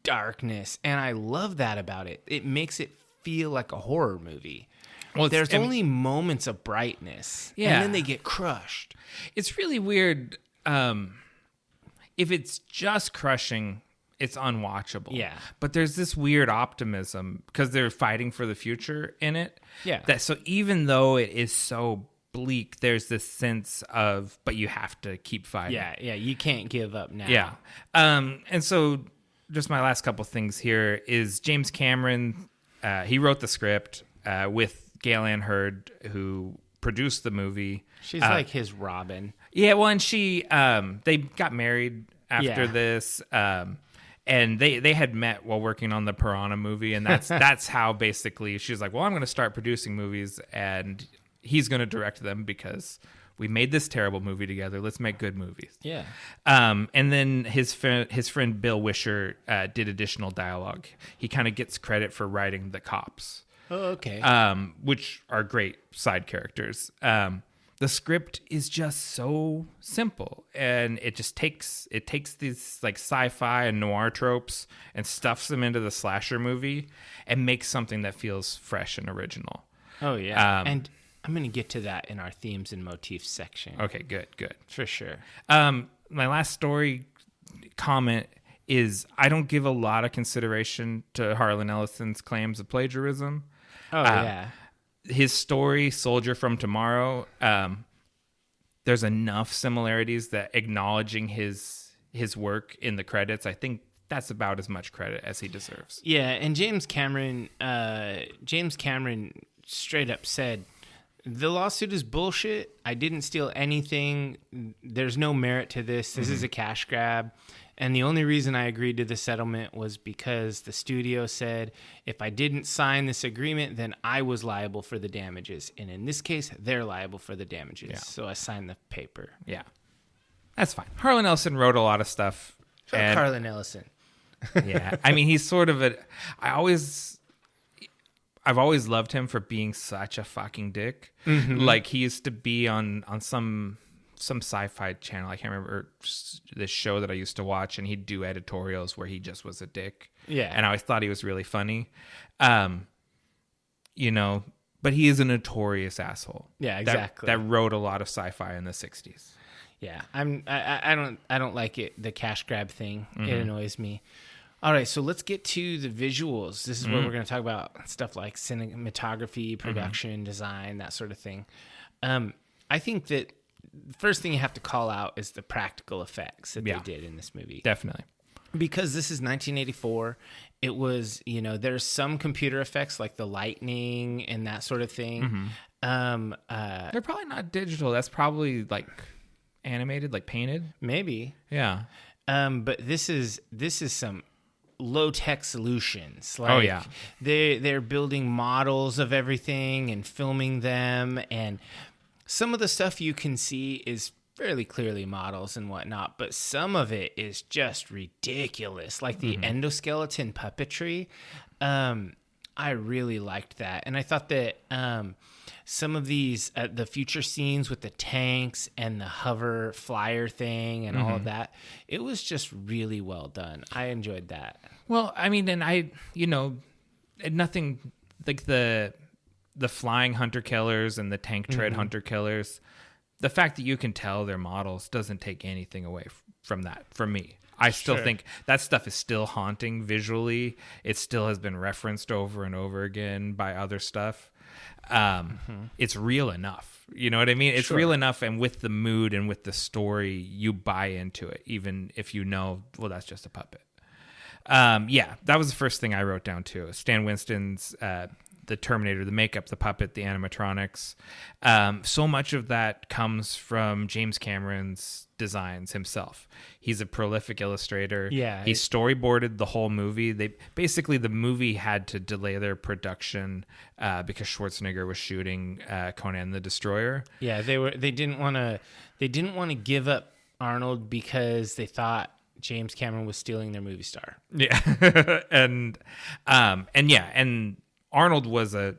darkness, and I love that about it. It makes it feel like a horror movie. Well, there's only moments of brightness, and then they get crushed. It's really weird. If it's just crushing, it's unwatchable. Yeah. But there's this weird optimism because they're fighting for the future in it. Yeah. So even though it is so bleak, there's this sense of, but you have to keep fighting. Yeah, you can't give up now. Yeah. And so just my last couple things here is James Cameron. He wrote the script with Gail Ann Hurd, who produced the movie. She's like his Robin. Yeah, well, and they got married after this, and they had met while working on the Piranha movie, and that's how basically she's like, well, I'm going to start producing movies, and he's going to direct them because We made this terrible movie together. Let's make good movies. Yeah. And then his friend Bill Wisher did additional dialogue. He kind of gets credit for writing the cops. Oh, okay. Which are great side characters. The script is just so simple, and it takes these like sci-fi and noir tropes and stuffs them into the slasher movie and makes something that feels fresh and original. Oh yeah, and I'm going to get to that in our themes and motifs section. Okay, good. For sure. My last story comment is I don't give a lot of consideration to Harlan Ellison's claims of plagiarism. Oh, yeah. His story, Soldier from Tomorrow, there's enough similarities that acknowledging his work in the credits, I think that's about as much credit as he deserves. Yeah, and James Cameron straight up said, the lawsuit is bullshit. I didn't steal anything. There's no merit to this. This is a cash grab. And the only reason I agreed to the settlement was because the studio said if I didn't sign this agreement, then I was liable for the damages. And in this case, they're liable for the damages. Yeah. So I signed the paper. Yeah. That's fine. Harlan Ellison wrote a lot of stuff. Harlan Ellison. Yeah. I mean, he's sort of I've always loved him for being such a fucking dick. Mm-hmm. Like he used to be on some sci-fi channel. I can't remember this show that I used to watch, and he'd do editorials where he just was a dick. Yeah. And I always thought he was really funny. But he is a notorious asshole. Yeah, exactly. That wrote a lot of sci-fi in the 60s. Yeah. I don't like it, the cash grab thing. Mm-hmm. It annoys me. All right, so let's get to the visuals. This is where we're going to talk about stuff like cinematography, production, design, that sort of thing. I think that the first thing you have to call out is the practical effects that they did in this movie. Definitely. Because this is 1984. It was, there's some computer effects like the lightning and that sort of thing. Mm-hmm. They're probably not digital. That's probably like animated, like painted. Maybe. Yeah. But this is some low-tech solutions. Like, they're building models of everything and filming them, and some of the stuff you can see is fairly clearly models and whatnot, but some of it is just ridiculous, like the endoskeleton puppetry. I really liked that, and I thought that some of these the future scenes with the tanks and the hover flyer thing and all of that, it was just really well done. I enjoyed that. Well, I mean, and nothing like the flying hunter killers and the tank tread hunter killers. The fact that you can tell they're models doesn't take anything away from that for me. I still think that stuff is still haunting visually. It still has been referenced over and over again by other stuff. It's real enough. You know what I mean? It's real enough, and with the mood and with the story, you buy into it, even if well, that's just a puppet. That was the first thing I wrote down too. Stan Winston's the Terminator, the makeup, the puppet, the animatronics. So much of that comes from James Cameron's designs himself. He's a prolific illustrator. Yeah. He storyboarded the whole movie. The movie had to delay their production because Schwarzenegger was shooting Conan the Destroyer. Yeah, they didn't want to give up Arnold because they thought James Cameron was stealing their movie star. Yeah. and Arnold was a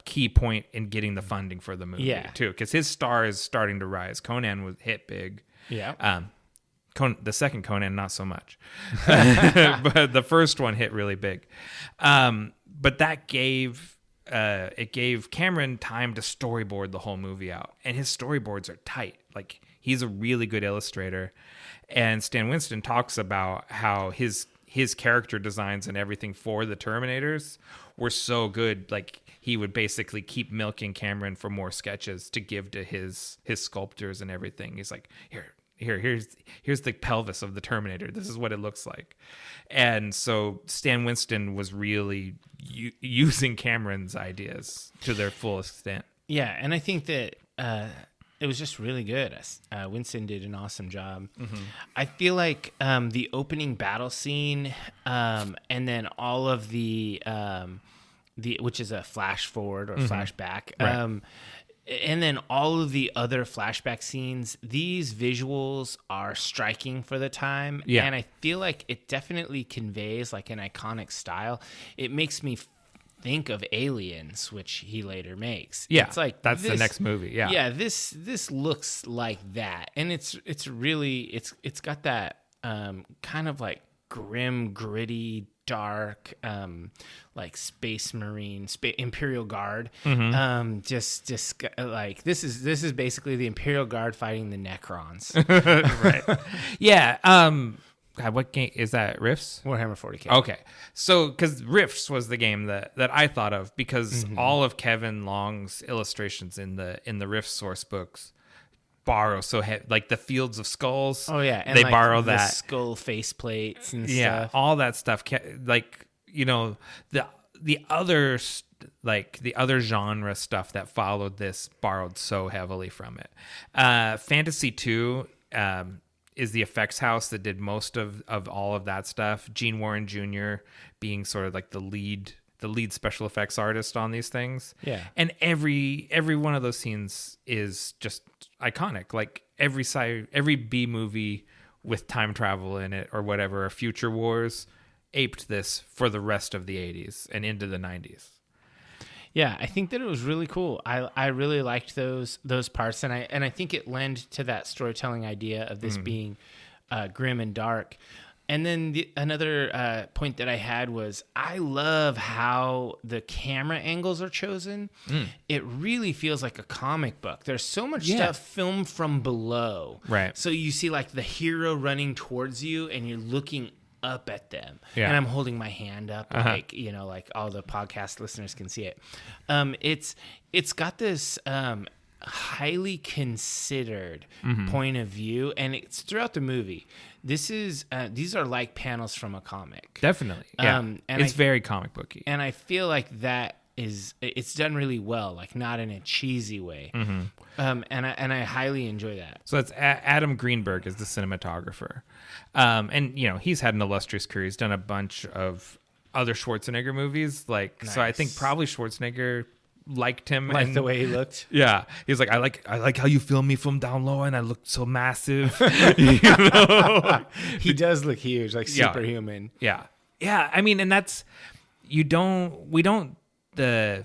key point in getting the funding for the movie too, because his star is starting to rise. Conan was hit big. Yeah. The second Conan, not so much, but the first one hit really big. But that gave Cameron time to storyboard the whole movie out, and his storyboards are tight. Like, he's a really good illustrator, and Stan Winston talks about how his character designs and everything for the Terminators were so good. Like, he would basically keep milking Cameron for more sketches to give to his sculptors and everything. He's like, here's the pelvis of the Terminator. This is what it looks like. And so Stan Winston was really using Cameron's ideas to their full extent. Yeah, and I think that it was just really good. Winston did an awesome job. Mm-hmm. I feel like the opening battle scene and then all of the which is a flash forward or flashback. Right. And then all of the other flashback scenes, these visuals are striking for the time. Yeah. And I feel like it definitely conveys like an iconic style. It makes me think of Aliens, which he later makes. Yeah, it's like that's the next movie. Yeah, this looks like that, and it's really it's got that kind of like grim, gritty, dark, like Space Marine, Imperial Guard. Just like this is basically the Imperial Guard fighting the Necrons. right. Yeah. God, what game is that? Rifts? Warhammer 40K. Okay, so because Rifts was the game that I thought of because all of Kevin Long's illustrations in the Rift source books borrow like the Fields of Skulls. Oh yeah, and they like borrow the that skull face plates and yeah, stuff. all that stuff. Like the other like the other genre stuff that followed this borrowed so heavily from it. Fantasy 2 is the effects house that did most of all of that stuff. Gene Warren Jr. being sort of like the lead special effects artist on these things. Yeah. And every one of those scenes is just iconic. Like every B movie with time travel in it or whatever, or Future Wars, aped this for the rest of the 80s and into the 90s. Yeah, I think that it was really cool. I really liked those parts, and I think it lent to that storytelling idea of this being grim and dark. And then another point that I had was I love how the camera angles are chosen. It really feels like a comic book. There's so much stuff filmed from below. Right. So you see like the hero running towards you, and you're looking up at them. Yeah. And I'm holding my hand up like, like all the podcast listeners can see it. It's got this highly considered point of view, and it's throughout the movie. These are like panels from a comic. Definitely. Yeah. And it's very comic booky. And I feel like it's done really well, like not in a cheesy way. And I highly enjoy that. So that's Adam Greenberg is the cinematographer. And he's had an illustrious career. He's done a bunch of other Schwarzenegger movies. Like, so I think probably Schwarzenegger liked him. Like and, the way he looked. Yeah. He's like, I like how you film me from down low and I look so massive. He does look huge, like superhuman. Yeah. Yeah. I mean, and that's, the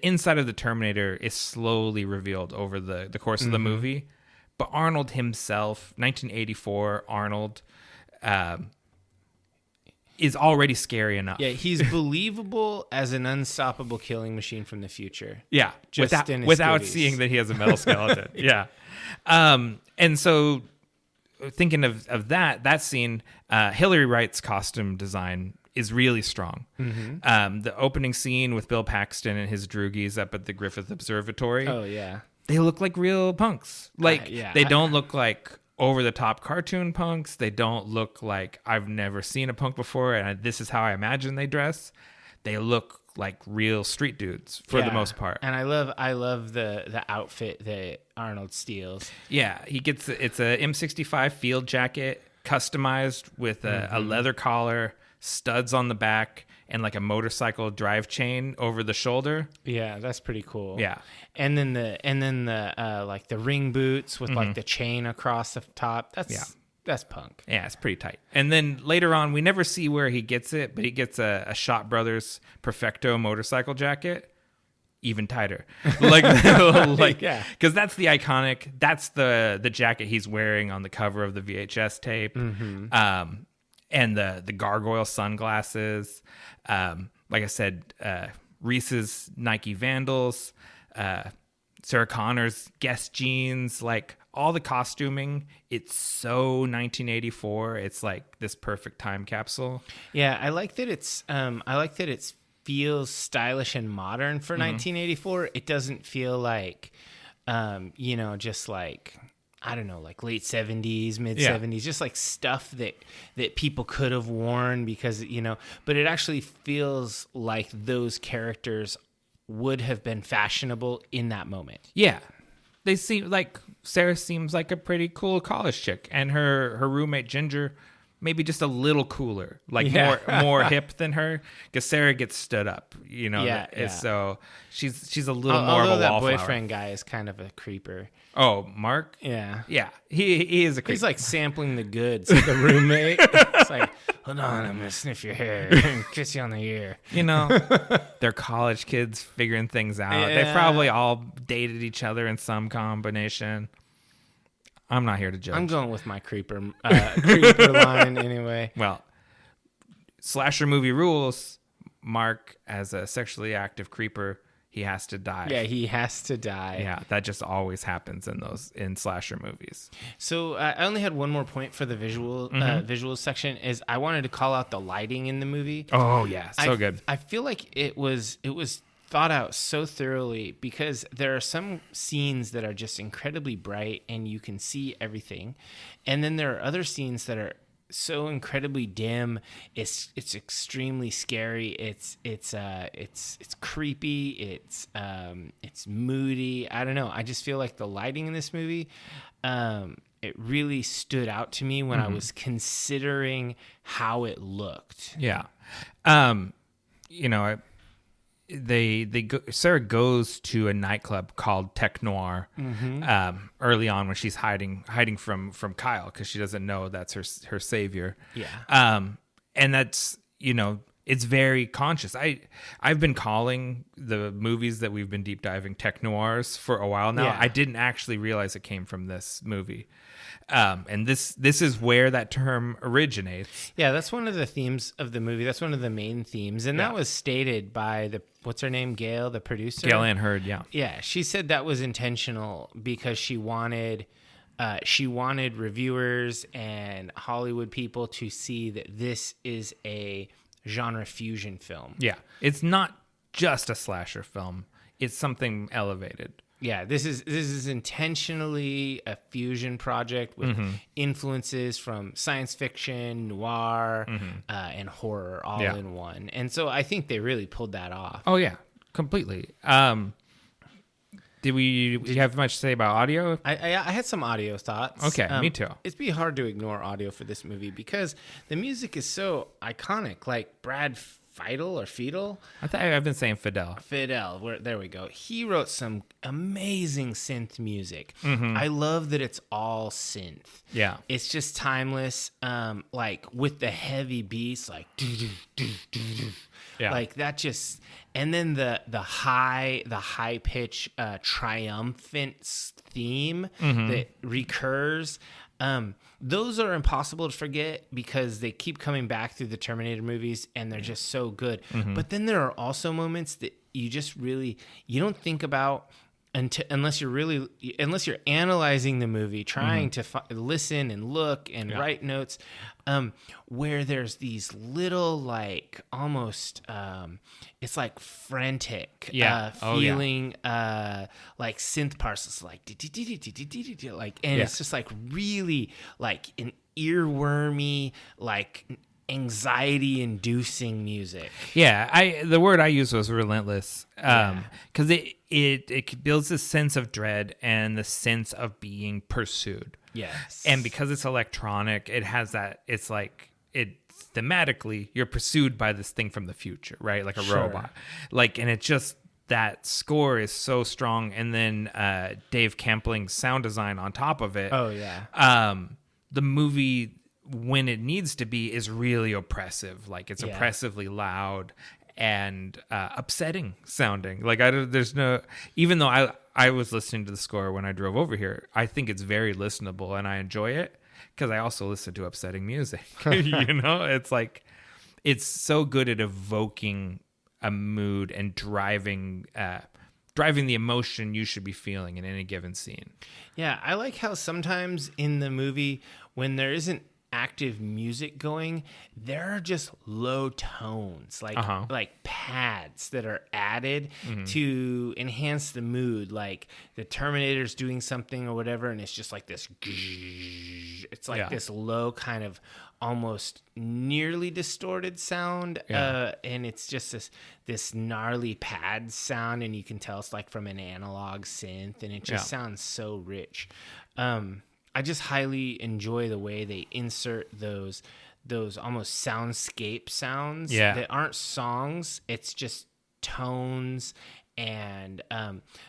inside of the Terminator is slowly revealed over the course of the movie. But Arnold himself, 1984 Arnold, is already scary enough. Yeah, he's believable as an unstoppable killing machine from the future. Yeah, Just without seeing that he has a metal skeleton. Yeah. And so thinking of that scene, Hilary Wright's costume design is really strong. The opening scene with Bill Paxton and his droogies up at the Griffith Observatory. Oh, yeah. They look like real punks. Like, yeah. they don't look like over-the-top cartoon punks. They don't look like I've never seen a punk before, and this is how I imagine they dress. They look like real street dudes for the most part. And I love the outfit that Arnold steals. Yeah, it's a M65 field jacket, customized with a leather collar, studs on the back, and like a motorcycle drive chain over the shoulder. Yeah, that's pretty cool. Yeah. And then the like the ring boots with like the chain across the top. That's punk. Yeah, it's pretty tight. And then later on, we never see where he gets it, but he gets a Shot Brothers Perfecto motorcycle jacket, even tighter. Yeah, because that's the iconic. That's the jacket he's wearing on the cover of the VHS tape. And the gargoyle sunglasses. Like I said, Reese's Nike Vandals, Sarah Connor's Guess jeans, like all the costuming. It's so 1984. It's like this perfect time capsule. Yeah, I like that it feels stylish and modern for 1984. It doesn't feel like, just like, I don't know, like late 70s, mid 70s, just like stuff that people could have worn because, but it actually feels like those characters would have been fashionable in that moment. Yeah. They seem like Sarah seems like a pretty cool college chick, and her roommate Ginger maybe just a little cooler, like Yeah. more hip than her, because Sarah gets stood up, Yeah. so she's a little more of Although a that wallflower. boyfriend guy is kind of a creeper. Oh, Mark? Yeah. Yeah, he is a creep. He's like sampling the goods of the roommate. It's like, hold on, I'm going to sniff your hair and kiss you on the ear. They're college kids figuring things out. Yeah. They probably all dated each other in some combination. I'm not here to judge. I'm going with my creeper line anyway. Well, slasher movie rules. Mark, as a sexually active creeper, he has to die. Yeah, he has to die. Yeah, that just always happens in slasher movies. So I only had one more point for the visual section. Is I wanted to call out the lighting in the movie. Oh yeah, so good. I feel like it was thought out so thoroughly, because there are some scenes that are just incredibly bright and you can see everything, and then there are other scenes that are so incredibly dim. It's extremely scary. It's creepy. It's moody. I don't know. I just feel like the lighting in this movie, it really stood out to me when I was considering how it looked. Yeah. Sarah goes to a nightclub called Tech Noir early on when she's hiding from Kyle, because she doesn't know that's her savior. Yeah. And that's, it's very conscious. I've been calling the movies that we've been deep diving tech noirs for a while now. Yeah. I didn't actually realize it came from this movie. And this is where that term originates. Yeah, that's one of the themes of the movie. That's one of the main themes. And that was stated by what's her name? Gail, the producer? Gail Ann Hurd, yeah. Yeah, she said that was intentional because she wanted reviewers and Hollywood people to see that this is a genre fusion film. Yeah, it's not just a slasher film. It's something elevated. Yeah, this is intentionally a fusion project with influences from science fiction, noir, and horror all in one. And so I think they really pulled that off. Oh yeah, completely. Did you have much to say about audio? I had some audio thoughts. Okay, me too. It'd be hard to ignore audio for this movie because the music is so iconic. Like Brad Fiedel. I've been saying Fidel. There we go. He wrote some amazing synth music. I love that it's all synth. Yeah, it's just timeless. Like with the heavy beats, like like that just, and then the high pitch triumphant theme that recurs. Those are impossible to forget because they keep coming back through the Terminator movies and they're just so good. But then there are also moments that you just really, you don't think about unless you're analyzing the movie, trying to listen and look and write notes, where there's these little, like, almost, it's like frantic feeling, like synth parcels, like, and it's just like really like an earwormy, like anxiety inducing music. Yeah, the word I used was relentless, because it builds this sense of dread and the sense of being pursued. Yes. And because it's electronic, it has that, it's like, thematically, you're pursued by this thing from the future, right? Like a robot. Like, and it just, that score is so strong. And then Dave Campling's sound design on top of it. Oh, yeah. The movie, when it needs to be, is really oppressive. Like, it's oppressively loud and upsetting sounding. Like, there's no, even though I was listening to the score when I drove over here, I think it's very listenable and I enjoy it because I also listen to upsetting music. It's like, it's so good at evoking a mood and driving the emotion you should be feeling in any given scene. Yeah, I like how sometimes in the movie, when there isn't active music going, there are just low tones, like pads that are added to enhance the mood. Like the Terminator's doing something or whatever, and it's just like this. It's like this low kind of almost nearly distorted sound, and it's just this gnarly pad sound, and you can tell it's like from an analog synth, and it just sounds so rich. I just highly enjoy the way they insert those almost soundscape sounds that aren't songs. It's just tones, and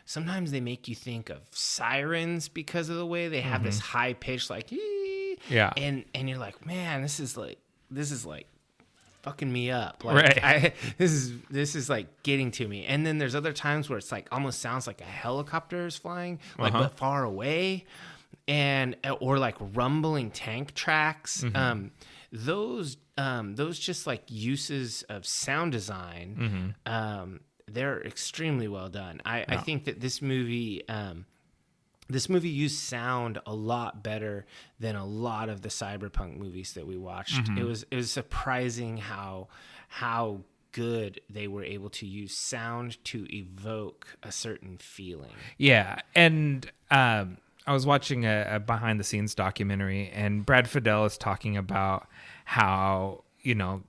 sometimes they make you think of sirens because of the way they have this high pitch, like and you're like, man, this is like fucking me up, like this is like getting to me. And then there's other times where it's like almost sounds like a helicopter is flying, like but far away, and or like rumbling tank tracks. Those just like uses of sound design, they're extremely well done. I think that this movie used sound a lot better than a lot of the cyberpunk movies that we watched. It was surprising how good they were able to use sound to evoke a certain feeling. Yeah, and I was watching a behind the scenes documentary, and Brad Fiedel is talking about how, you know,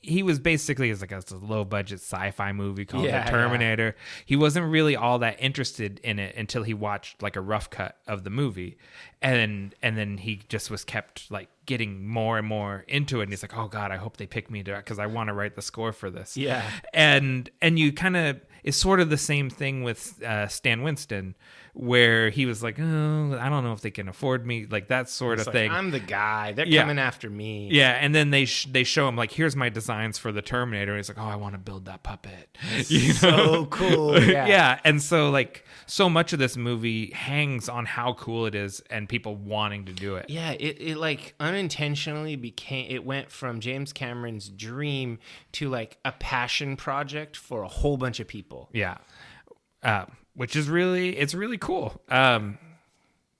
he was basically, it's like a low budget sci-fi movie called The Terminator. Yeah. He wasn't really all that interested in it until he watched like a rough cut of the movie, and then he just was kept like getting more and more into it. And he's like, oh God, I hope they pick me to, because I want to write the score for this. Yeah, and you kind of, it's sort of the same thing with Stan Winston, where he was like, oh, I don't know if they can afford me, like that sort of thing. I'm the guy. They're coming after me. Yeah, and then they show him like, here's my designs for the Terminator. And he's like, oh, I want to build that puppet. So cool. Yeah. Yeah, and so like so much of this movie hangs on how cool it is and people wanting to do it. Yeah, it like unintentionally it went from James Cameron's dream to like a passion project for a whole bunch of people. Yeah. Which is it's really cool.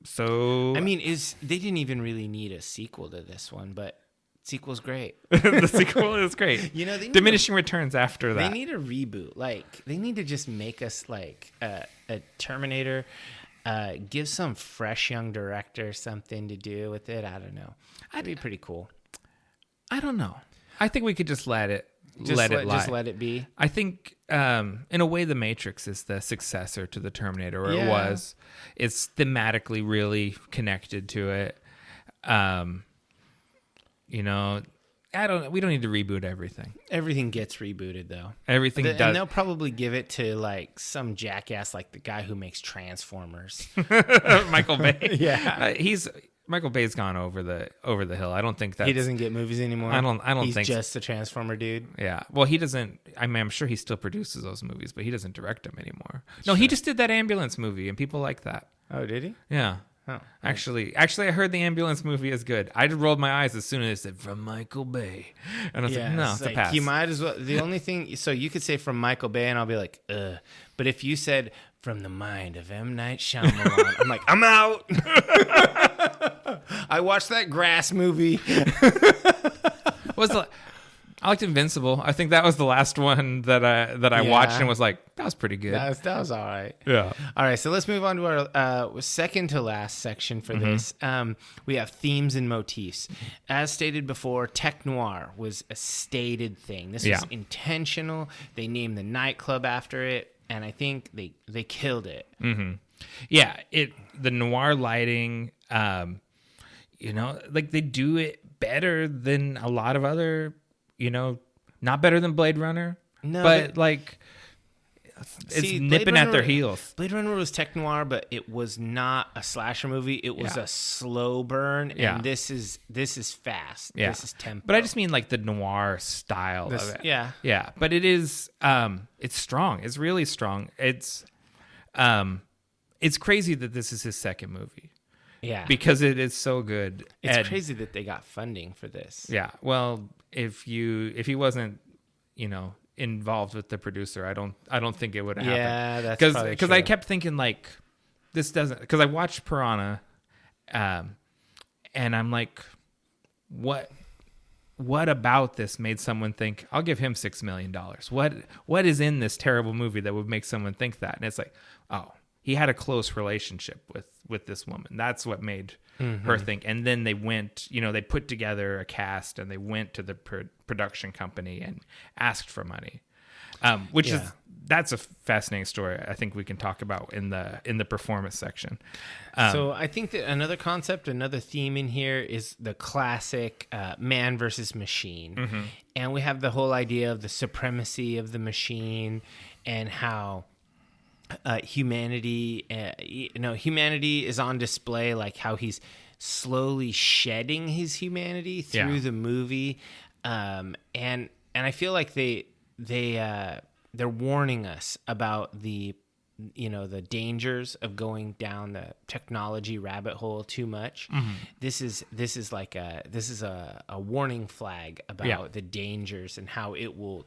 So I mean, they didn't even really need a sequel to this one, but sequel's great. The sequel is great. You know, diminishing returns after that. They need a reboot. Like they need to just make us like a Terminator. Give some fresh young director something to do with it. I don't know. That'd be pretty cool. I don't know. I think we could just let it lie. Just let it be. I think, in a way, The Matrix is the successor to the Terminator, or it was. It's thematically really connected to it. You know, we don't need to reboot everything. Everything gets rebooted, though. Everything does. And they'll probably give it to, like, some jackass, like the guy who makes Transformers. Michael Bay. Yeah. Michael Bay's gone over the hill. I don't think that he doesn't get movies anymore. I don't He's think just a Transformer dude. Yeah. Well, he doesn't. I mean, I'm sure he still produces those movies, but he doesn't direct them anymore. No, he just did that ambulance movie, and people like that. Oh, did he? Yeah. Oh, actually, I heard the ambulance movie is good. I just rolled my eyes as soon as it said from Michael Bay, and I was like, no, it's a pass. You might as well. The only thing, so you could say from Michael Bay, and I'll be like, ugh. But if you said from the mind of M. Night Shyamalan, I'm like, I'm out. I watched that Grass movie. I liked Invincible. I think that was the last one that I watched and was like, that was pretty good. That was all right. Yeah. All right, so let's move on to our second to last section for this. We have themes and motifs. As stated before, tech noir was a stated thing. This was intentional. They named the nightclub after it, and I think they killed it. Mm-hmm. Yeah, the noir lighting, you know, like they do it better than a lot of other, you know, not better than Blade Runner, but like it's nipping at their heels. Blade Runner was tech noir, but it was not a slasher movie. It was a slow burn, and this is fast. Yeah. This is tempo. But I just mean like the noir style of it. Yeah. Yeah, but it is it's strong. It's really strong. It's crazy that this is his second movie. Yeah. Because it is so good. It's crazy that they got funding for this. Yeah. Well, if he wasn't, you know, involved with the producer, I don't think it would have happened. Yeah, that's because I kept thinking like this doesn't, because I watched Piranha, and I'm like, what about this made someone think I'll give him $6 million? What is in this terrible movie that would make someone think that? And it's like, oh, he had a close relationship with this woman. That's what made her think. And then they went, you know, they put together a cast and they went to the production company and asked for money. Which is that's a fascinating story. I think we can talk about in the performance section. So I think that another concept, another theme in here is the classic man versus machine. And we have the whole idea of the supremacy of the machine and how humanity is on display, like how he's slowly shedding his humanity through the movie. And I feel like they're warning us about the dangers of going down the technology rabbit hole too much. This is a warning flag about the dangers and how it will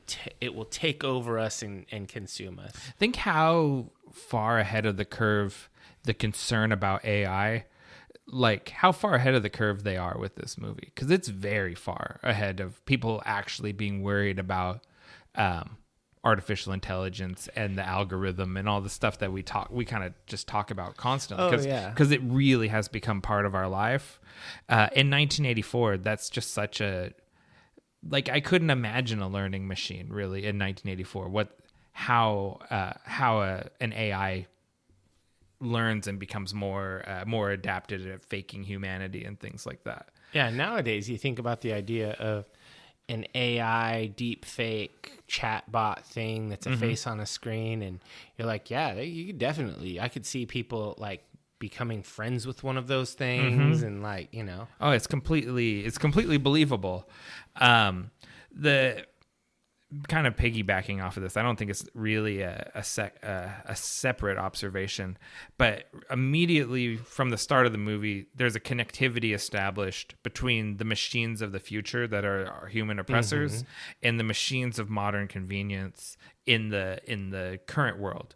take over us and consume us. Think how far ahead of the curve the concern about AI, like how far ahead of the curve they are with this movie, because it's very far ahead of people actually being worried about artificial intelligence and the algorithm and all the stuff that we kind of just talk about constantly because it really has become part of our life. In 1984, that's just such a, like, I couldn't imagine a learning machine really in 1984. How an AI learns and becomes more adapted at faking humanity and things like that. Yeah, nowadays you think about the idea of an AI deep fake chatbot thing that's a face on a screen, and you're like, yeah, you could definitely, I could see people like becoming friends with one of those things, and like, oh, it's completely believable. The kind of piggybacking off of this, I don't think it's really a separate observation, but immediately from the start of the movie, there's a connectivity established between the machines of the future that are our human oppressors and the machines of modern convenience in the current world.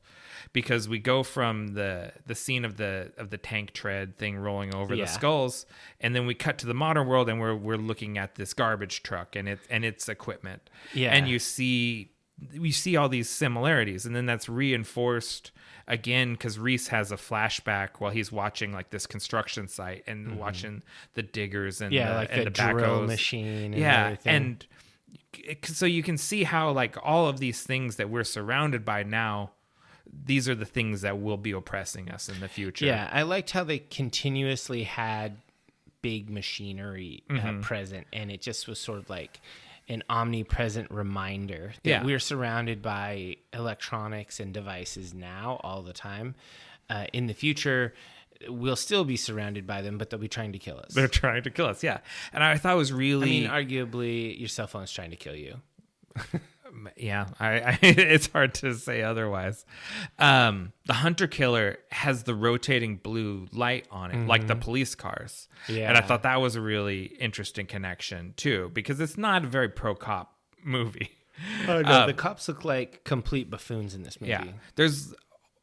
Because we go from the scene of the tank tread thing rolling over the skulls, and then we cut to the modern world, and we're looking at this garbage truck and its equipment. Yeah, and we see all these similarities, and then that's reinforced again because Reese has a flashback while he's watching like this construction site and watching the diggers and the drill machine. And everything. And so you can see how like all of these things that we're surrounded by now, these are the things that will be oppressing us in the future. Yeah, I liked how they continuously had big machinery present, and it just was sort of like an omnipresent reminder that we're surrounded by electronics and devices now all the time. In the future, we'll still be surrounded by them, but they'll be trying to kill us. They're trying to kill us, yeah. And I thought it was really... I mean, arguably, your cell phone's trying to kill you. Yeah, I it's hard to say otherwise. The hunter killer has the rotating blue light on it, like the police cars. Yeah. And I thought that was a really interesting connection, too, because it's not a very pro-cop movie. Oh, no, the cops look like complete buffoons in this movie. Yeah, there's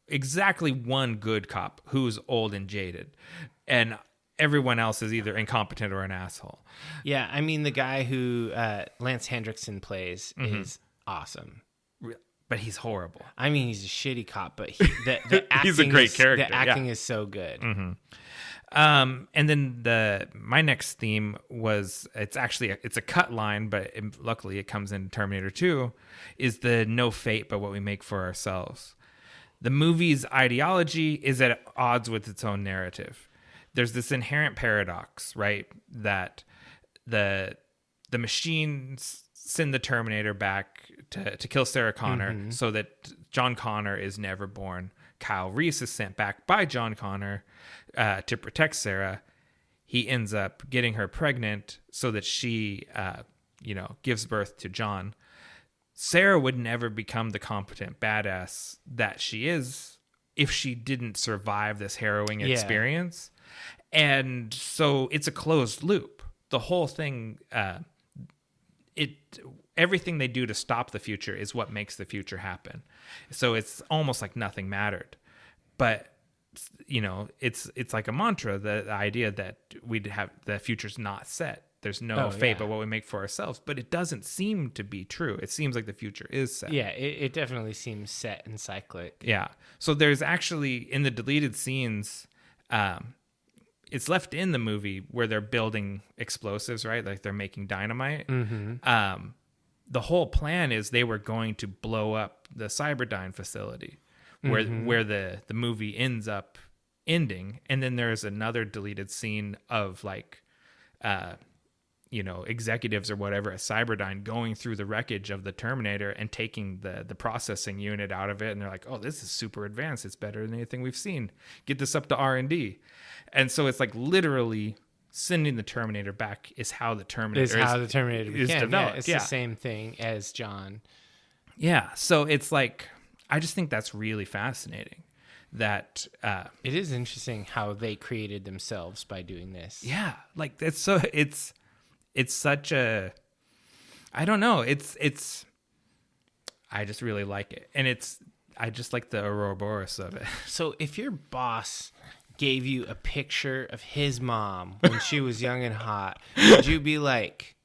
exactly one good cop who's old and jaded, and everyone else is either incompetent or an asshole. Yeah, I mean, the guy who Lance Hendrickson plays is awesome, but he's horrible. I mean, he's a shitty cop, but the acting he's a great character. The acting is so good. And then my next theme was it's a cut line, but luckily it comes in Terminator 2. Is the no fate but what we make for ourselves. The movie's ideology is at odds with its own narrative. There's this inherent paradox, right? That the machines send the Terminator back to kill Sarah Connor so that John Connor is never born. Kyle Reese is sent back by John Connor to protect Sarah. He ends up getting her pregnant so that she, gives birth to John. Sarah would never become the competent badass that she is if she didn't survive this harrowing experience. And so it's a closed loop. The whole thing, everything they do to stop the future is what makes the future happen. So it's almost like nothing mattered. But, it's like a mantra, the idea that the future's not set. There's no fate but what we make for ourselves. But it doesn't seem to be true. It seems like the future is set. Yeah, it definitely seems set and cyclic. Yeah. So there's actually, in the deleted scenes, it's left in the movie where they're building explosives, right? Like they're making dynamite. the whole plan is they were going to blow up the Cyberdyne facility where the movie ends up ending. And then there's another deleted scene of like, executives or whatever at Cyberdyne going through the wreckage of the Terminator and taking the processing unit out of it. And they're like, oh, this is super advanced. It's better than anything we've seen. Get this up to R&D. And so it's like literally sending the Terminator back is how the Terminator is developed. Yeah, it's the same thing as John. Yeah. So it's like, I just think that's really fascinating that it is interesting how they created themselves by doing this. Yeah. Like it's such a, I don't know. I just really like it. And I just like the Ouroboros of it. So if your boss gave you a picture of his mom when she was young and hot, would you be like,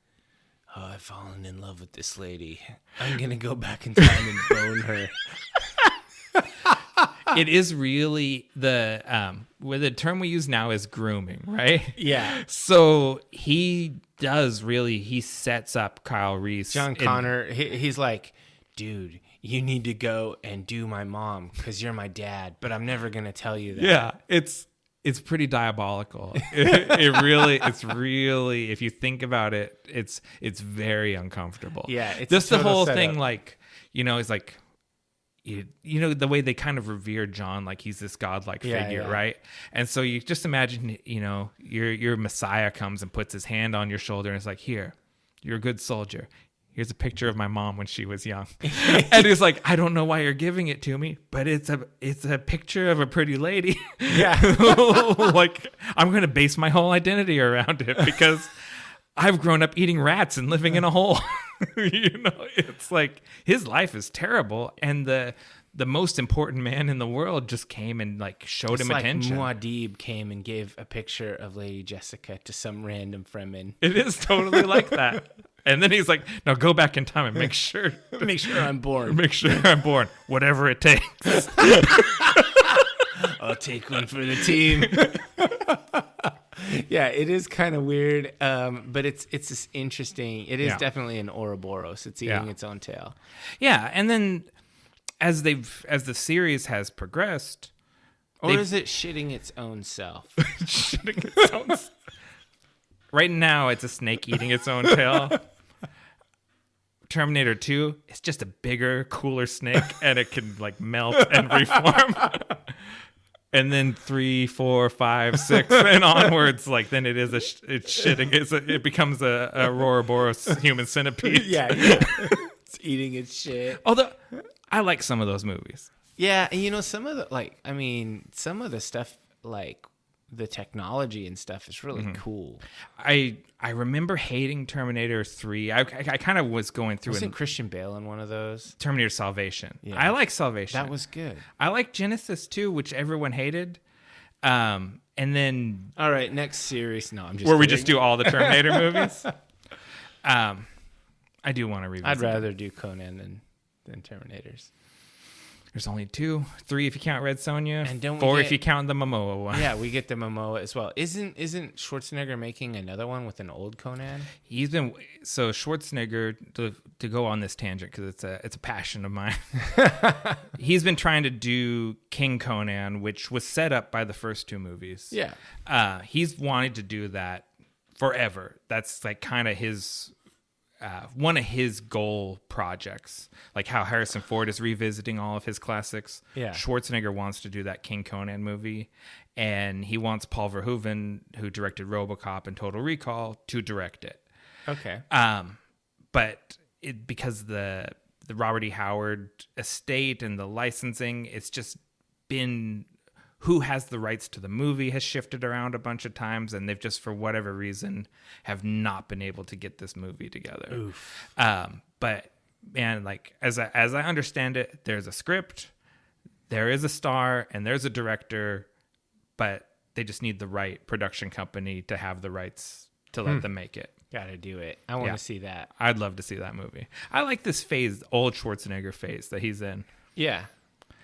oh, I've fallen in love with this lady. I'm going to go back in time and bone her. It is really the term we use now is grooming, right? Yeah. So he sets up Kyle Reese. John Connor, he's like, dude, you need to go and do my mom because you're my dad, but I'm never going to tell you that. Yeah, it's pretty diabolical. It's really, if you think about it, it's very uncomfortable. Yeah. It's just the whole thing, like, it's like, the way they kind of revere John, like he's this godlike figure, right? And so you just imagine, your Messiah comes and puts his hand on your shoulder and it's like, here, you're a good soldier. Here's a picture of my mom when she was young. And he's like, I don't know why you're giving it to me, but it's a picture of a pretty lady. Yeah. Like, I'm going to base my whole identity around it because I've grown up eating rats and living in a hole. It's like his life is terrible. And the most important man in the world just came and like showed him attention. Muad'Dib came and gave a picture of Lady Jessica to some random Fremen. It is totally like that. And then he's like, no, go back in time and make sure I'm born. Make sure I'm born. Whatever it takes. I'll take one for the team. Yeah, it is kind of weird, but it's just interesting. It is definitely an Ouroboros. It's eating its own tail. Yeah, and then as the series has progressed, or is it shitting its own self? Shitting its own self. Right now, it's a snake eating its own tail. Terminator 2, it's just a bigger, cooler snake, and it can like melt and reform. And then 3, 4, 5, 6, and onwards, like then it is it's shitting. It becomes a Ouroboros human centipede. Yeah. It's eating its shit. Although I like some of those movies. Yeah, and some of the stuff, like the technology and stuff, is really cool. I remember hating Terminator 3. I kind of was going through. Wasn't Christian Bale in one of those? Terminator Salvation. Yeah. I like Salvation. That was good. I like Genesis 2, which everyone hated. And then all right, next series. No, I'm just where kidding. we just do all the Terminator movies. I do want to revisit. I'd rather do Conan than Terminators. There's only 2, 3 if you count Red Sonja, and 4 if you count the Momoa one. Yeah, we get the Momoa as well. Isn't Schwarzenegger making another one with an old Conan? Schwarzenegger, to go on this tangent because it's a passion of mine. He's been trying to do King Conan, which was set up by the first 2 movies. Yeah, he's wanted to do that forever. That's like kind of his. One of his goal projects, like how Harrison Ford is revisiting all of his classics. Yeah. Schwarzenegger wants to do that King Conan movie, and he wants Paul Verhoeven, who directed RoboCop and Total Recall, to direct it. Okay. But because the Robert E. Howard estate and the licensing, it's just been who has the rights to the movie has shifted around a bunch of times, and they've just, for whatever reason, have not been able to get this movie together. Oof. But man, like as I understand it, there's a script, there is a star, and there's a director, but they just need the right production company to have the rights to let them make it. Gotta do it. I want to see that. I'd love to see that movie. I like this phase, old Schwarzenegger phase that he's in. Yeah,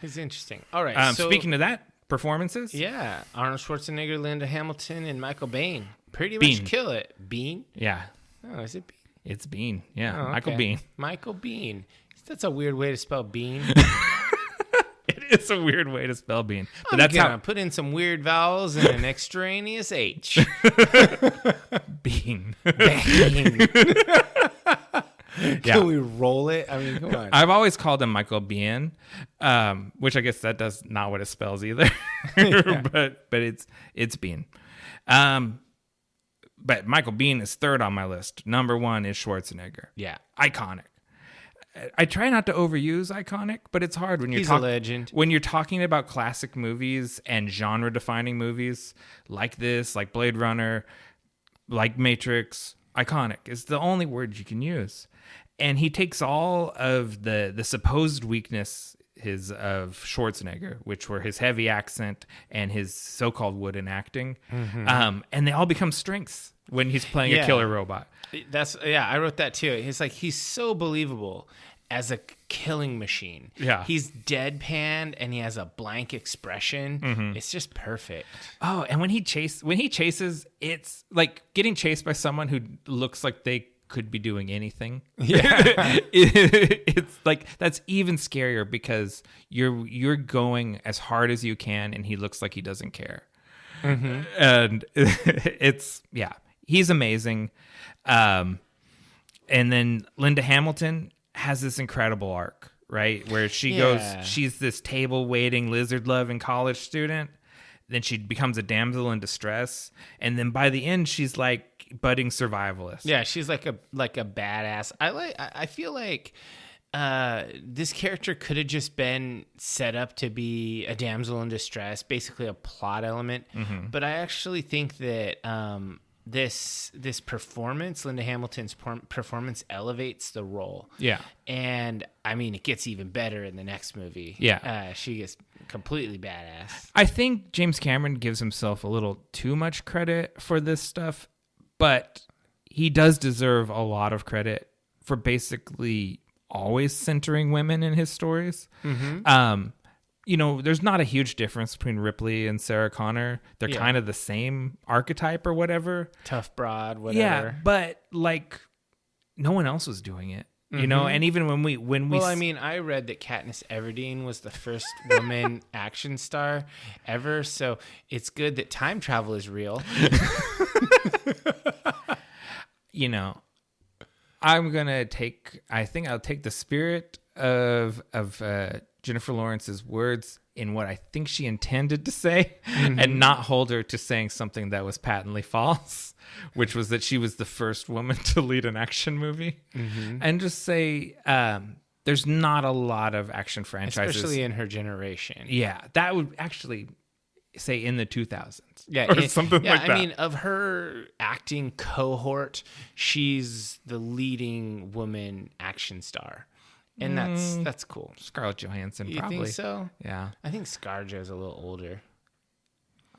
it's interesting. All right. Speaking of that, performances? Yeah. Arnold Schwarzenegger, Linda Hamilton, and Michael Biehn. Pretty Bean. much kill it. Bean? Yeah. Oh, is it Bean? It's Bean. Yeah, Oh, Michael okay. Bean. Michael Bean. That's a weird way to spell bean. It's a weird way to spell Bean, but I'm that's gonna how put in some weird vowels and an extraneous H. Bean. Bean. Yeah. Can we roll it? I mean, come on. I've always called him Michael Bean, which I guess that does not what it spells either. but it's Bean. But Michael Bean is third on my list. Number 1 is Schwarzenegger. Yeah. Iconic. I try not to overuse iconic, but it's hard when you're He's a legend. When you're talking about classic movies and genre-defining movies like this, like Blade Runner, like Matrix. Iconic is the only word you can use, and he takes all of the supposed weakness of Schwarzenegger, which were his heavy accent and his so-called wooden acting, and they all become strengths when he's playing a killer robot. I wrote that too. He's so believable as a killing machine. Yeah. He's deadpan and he has a blank expression. It's just perfect. Oh, and when he chases, it's like getting chased by someone who looks like they could be doing anything. Yeah. It's like that's even scarier because you're going as hard as you can and he looks like he doesn't care. And he's amazing. And then Linda Hamilton has this incredible arc, right? Where she goes, she's this table waiting, lizard loving college student. Then she becomes a damsel in distress. And then by the end, she's like budding survivalist. Yeah, she's like a badass. I feel like this character could have just been set up to be a damsel in distress, basically a plot element. But I actually think that this performance, Linda Hamilton's performance, elevates the role. Yeah. And I mean, it gets even better in the next movie. Yeah. She gets completely badass. I think James Cameron gives himself a little too much credit for this stuff, but he does deserve a lot of credit for basically always centering women in his stories. There's not a huge difference between Ripley and Sarah Connor. They're kind of the same archetype or whatever. Tough broad, whatever. Yeah, but like no one else was doing it, you know. And even when we well, I mean, I read that Katniss Everdeen was the first woman action star ever, so it's good that time travel is real. I think I'll take the spirit of Jennifer Lawrence's words in what I think she intended to say and not hold her to saying something that was patently false, which was that she was the first woman to lead an action movie. And just say there's not a lot of action franchises. Especially in her generation. Yeah, that would actually say in the 2000s. Yeah, or something like that. I mean, of her acting cohort, she's the leading woman action star. And that's cool. Scarlett Johansson, you probably. You think so? Yeah. I think ScarJo's a little older.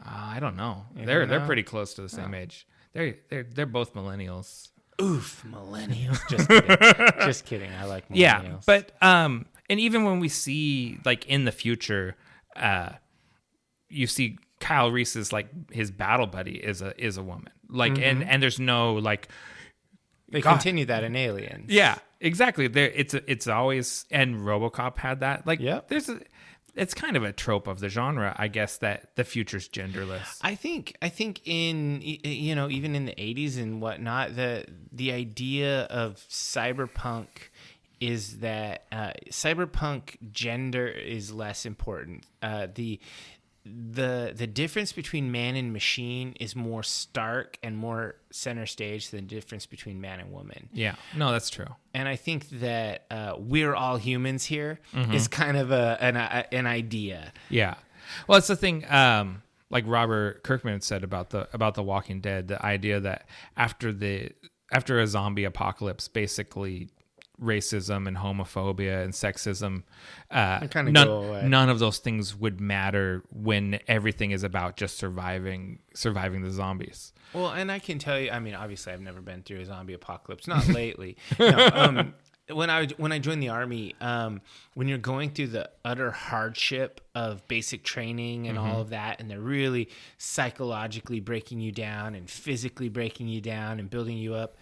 I don't know. They're pretty close to the same age. They're both millennials. Oof, millennials. Just kidding. Just kidding. I like millennials. Yeah, but and even when we see like in the future, you see Kyle Reese's like his battle buddy is a woman. Like and there's no like they continue that in Aliens. Yeah, exactly. It's always, and RoboCop had that. Like it's kind of a trope of the genre, I guess, that the future's genderless. I think in even in the 80s and whatnot, the idea of cyberpunk is that cyberpunk gender is less important. The difference between man and machine is more stark and more center stage than the difference between man and woman. Yeah, no, that's true. And I think that we're all humans here is kind of an idea. Yeah, well, it's the thing. Like Robert Kirkman said about the Walking Dead, the idea that after a zombie apocalypse, basically racism and homophobia and sexism, none of those things would matter when everything is about just surviving the zombies. Well, and I can tell you, I mean, obviously I've never been through a zombie apocalypse, not lately. No, when I joined the Army, when you're going through the utter hardship of basic training and all of that, and they're really psychologically breaking you down and physically breaking you down and building you up,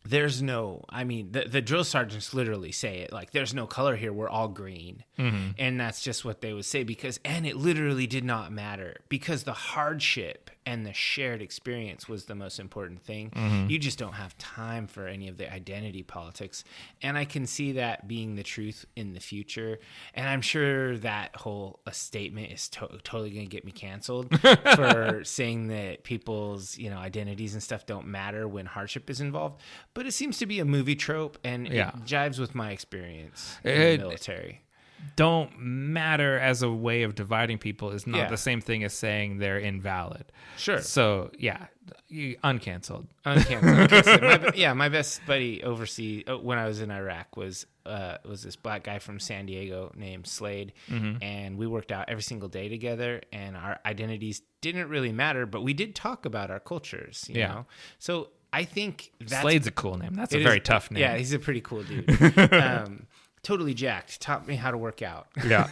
there's no, I mean, the drill sergeants literally say it, like, there's no color here, we're all green. And that's just what they would say, and it literally did not matter, because the hardship and the shared experience was the most important thing. You just don't have time for any of the identity politics. And I can see that being the truth in the future. And I'm sure that whole statement is totally going to get me canceled for saying that people's, identities and stuff don't matter when hardship is involved. But it seems to be a movie trope, and it jives with my experience in the military. Don't matter as a way of dividing people is not the same thing as saying they're invalid. Sure. So, you uncanceled. My best buddy overseas when I was in Iraq was this black guy from San Diego named Slade, and we worked out every single day together, and our identities didn't really matter, but we did talk about our cultures, you know? So I think Slade's a cool name. That's a very tough name. Yeah, he's a pretty cool dude. Totally jacked. Taught me how to work out. Yeah.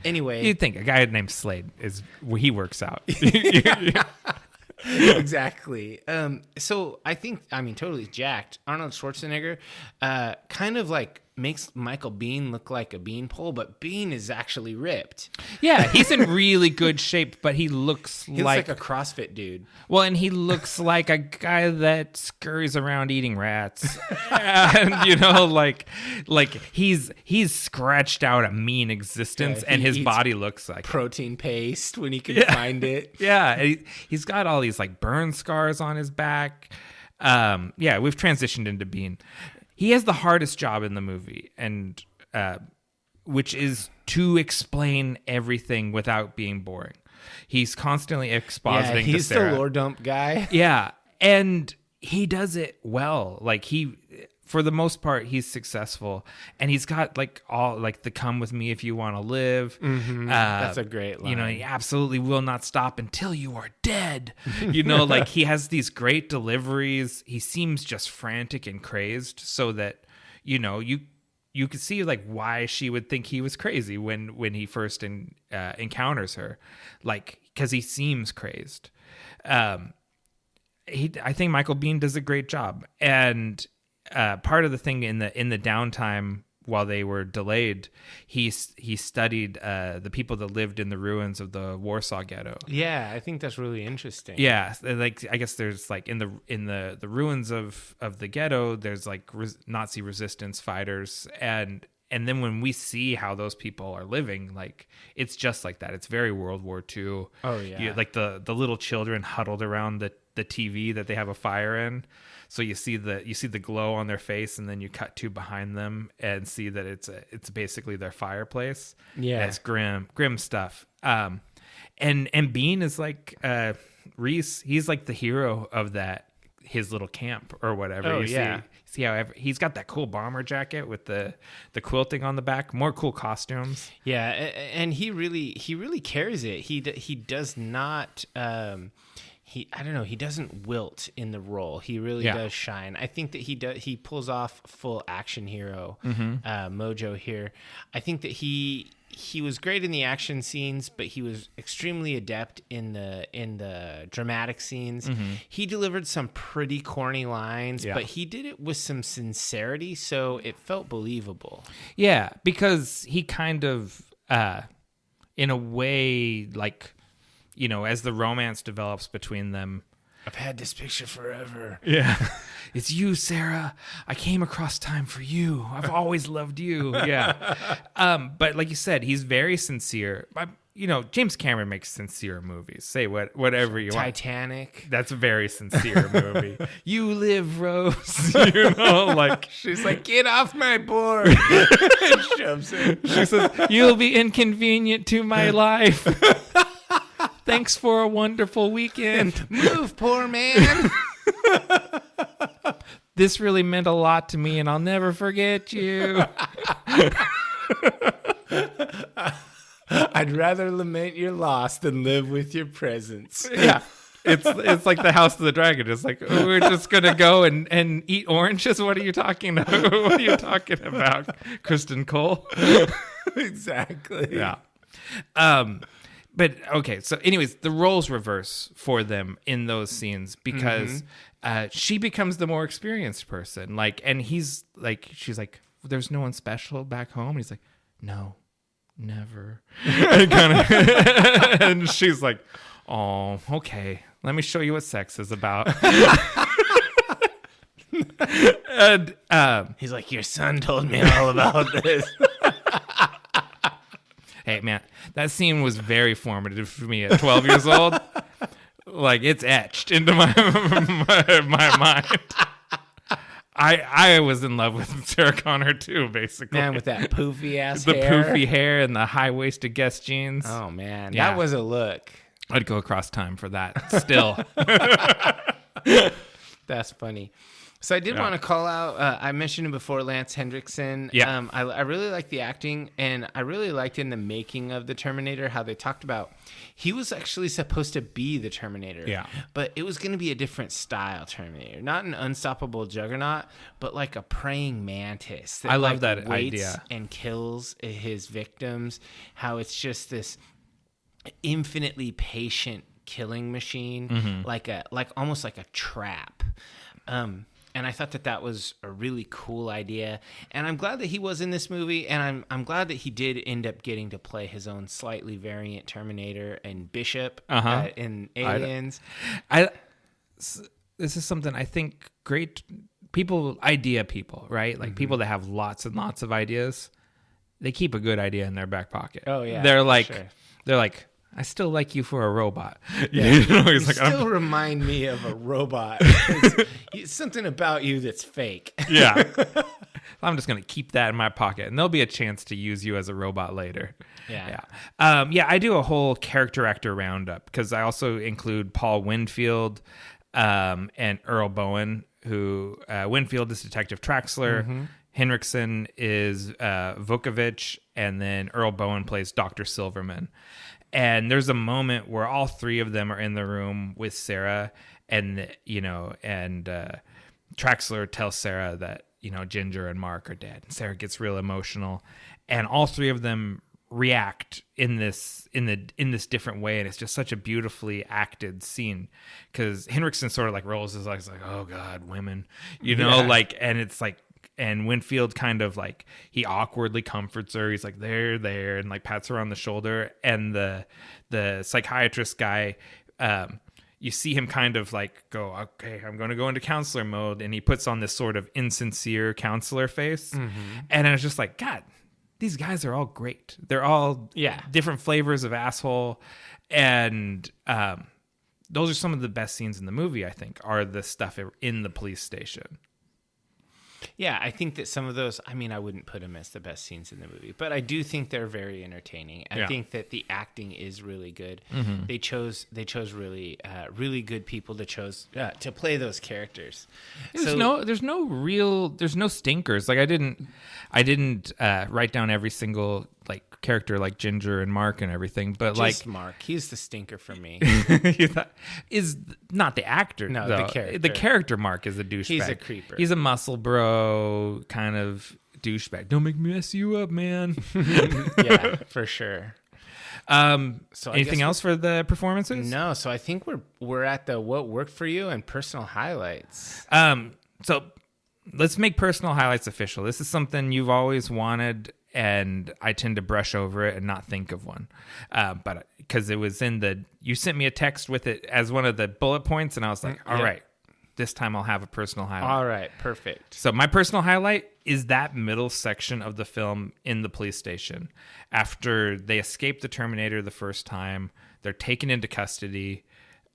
Anyway. You'd think a guy named Slade he works out. Exactly. So I think, totally jacked. Arnold Schwarzenegger kind of like makes Michael Biehn look like a beanpole, but Biehn is actually ripped. Yeah, he's in really good shape, but he looks like a CrossFit dude. Well, and he looks like a guy that scurries around eating rats. And he's scratched out a mean existence, and his body looks like protein paste when he can find it. Yeah, he's got all these like burn scars on his back. We've transitioned into Biehn. He has the hardest job in the movie, and which is to explain everything without being boring. He's constantly expositing to Sarah. He's the lore dump guy. Yeah, and he does it well. Like for the most part, he's successful, and he's got like all like the "come with me if you want to live." That's a great line. He absolutely will not stop until you are dead. Like he has these great deliveries. He seems just frantic and crazed, so that you could see like why she would think he was crazy when he first encounters her, like because he seems crazed. I think Michael Biehn does a great job, and part of the thing in the downtime while they were delayed, he studied the people that lived in the ruins of the Warsaw Ghetto. Yeah, I think that's really interesting. Yeah, like I guess there's like in the ruins of the ghetto, there's like Nazi resistance fighters, and then when we see how those people are living, like it's just like that. It's very World War II. Oh yeah, like the little children huddled around the TV that they have a fire in. So you see the glow on their face, and then you cut to behind them and see that it's basically their fireplace. Yeah, and it's grim stuff. And Biehn is like Reese. He's like the hero of his little camp or whatever. Oh, See how he's got that cool bomber jacket with the quilting on the back. More cool costumes. Yeah, and he really carries it. He does not. He doesn't wilt in the role. He really does shine. I think that he pulls off full action hero mojo here. I think that he was great in the action scenes, but he was extremely adept in the dramatic scenes. He delivered some pretty corny lines, but he did it with some sincerity, so it felt believable. Yeah, because he kind of in a way, like, as the romance develops between them. I've had this picture forever. Yeah. It's you, Sarah. I came across time for you. I've always loved you. Yeah. But like you said, he's very sincere. James Cameron makes sincere movies. Say whatever you want. Titanic. That's a very sincere movie. You live, Rose. Like she's like, get off my board. And shoves it. She says, you'll be inconvenient to my life. Thanks for a wonderful weekend. Move, poor man. This really meant a lot to me, and I'll never forget you. I'd rather lament your loss than live with your presence. Yeah. It's like the House of the Dragon. It's like, we're just gonna go and eat oranges. What are you talking about? What are you talking about, Kristen Cole? Exactly. Yeah. But okay, so anyways, the roles reverse for them in those scenes because she becomes the more experienced person. Like, and he's like, she's like, there's no one special back home. And he's like, no, never. And, and she's like, oh, okay. Let me show you what sex is about. And he's like, your son told me all about this. Hey, man, that scene was very formative for me at 12 years old. Like, it's etched into my mind. I was in love with Sarah Connor too, basically. Man, with that poofy ass the hair. poofy hair and the high waisted Guess jeans. Oh man, Yeah. that was a look. I'd go across time for that. Still, That's funny. So I did want to call out, I mentioned him before, Lance Hendrickson. Yeah. I really like the acting, and I really liked in the making of the Terminator how they talked about he was actually supposed to be the Terminator. Yeah. But it was going to be a different style Terminator. Not an unstoppable juggernaut, but like a praying mantis. I love like, that waits idea. and kills his victims. How it's just this infinitely patient killing machine, like almost like a trap. And I thought that was a really cool idea, and I'm glad that he was in this movie, and I'm glad that he did end up getting to play his own slightly variant Terminator and Bishop in Aliens. this is something I think great idea people, right? Like people that have lots and lots of ideas, they keep a good idea in their back pocket. Oh yeah, they're like, sure. I still like you for a robot. Yeah. You know, You still remind me of a robot. It's something about you that's fake. Yeah. I'm just going to keep that in my pocket, and there'll be a chance to use you as a robot later. Yeah. I do a whole character actor roundup because I also include Paul Winfield and Earl Bowen, who Winfield is Detective Traxler. Henriksen is Vukovich, and then Earl Bowen plays Dr. Silverman. And there's a moment where all three of them are in the room with Sarah, and Traxler tells Sarah that Ginger and Mark are dead. And Sarah gets real emotional, and all three of them react in this different way, and it's just such a beautifully acted scene because Henriksen sort of like rolls his eyes like, oh God, women, and it's like. And Winfield kind of like, he awkwardly comforts her. He's like, there, and like pats her on the shoulder. And the psychiatrist guy, you see him kind of like go, okay, I'm going to go into counselor mode. And he puts on this sort of insincere counselor face. And I was just like, God, these guys are all great. They're all different flavors of asshole. And those are some of the best scenes in the movie, I think, are the stuff in the police station. Yeah, I think that some of those, I mean, I wouldn't put them as the best scenes in the movie, but I do think they're very entertaining. I think that the acting is really good. They chose really really good people to play those characters. There's no stinkers. Like I didn't write down every single like character like Ginger and Mark and everything, but just like Mark, he's the stinker for me. Is not the actor. No, though. the character. The character Mark is a douchebag. He's a creeper. He's a muscle bro kind of douchebag. Don't make me mess you up, man. Yeah, for sure. So anything else for the performances? No. So I think we're at the what worked for you and personal highlights. So let's make personal highlights official. This is something you've always wanted, and I tend to brush over it and not think of one. But because it was you sent me a text with it as one of the bullet points, and I was like, all right, this time I'll have a personal highlight. All right, perfect. So my personal highlight is that middle section of the film in the police station. After they escape the Terminator the first time, they're taken into custody.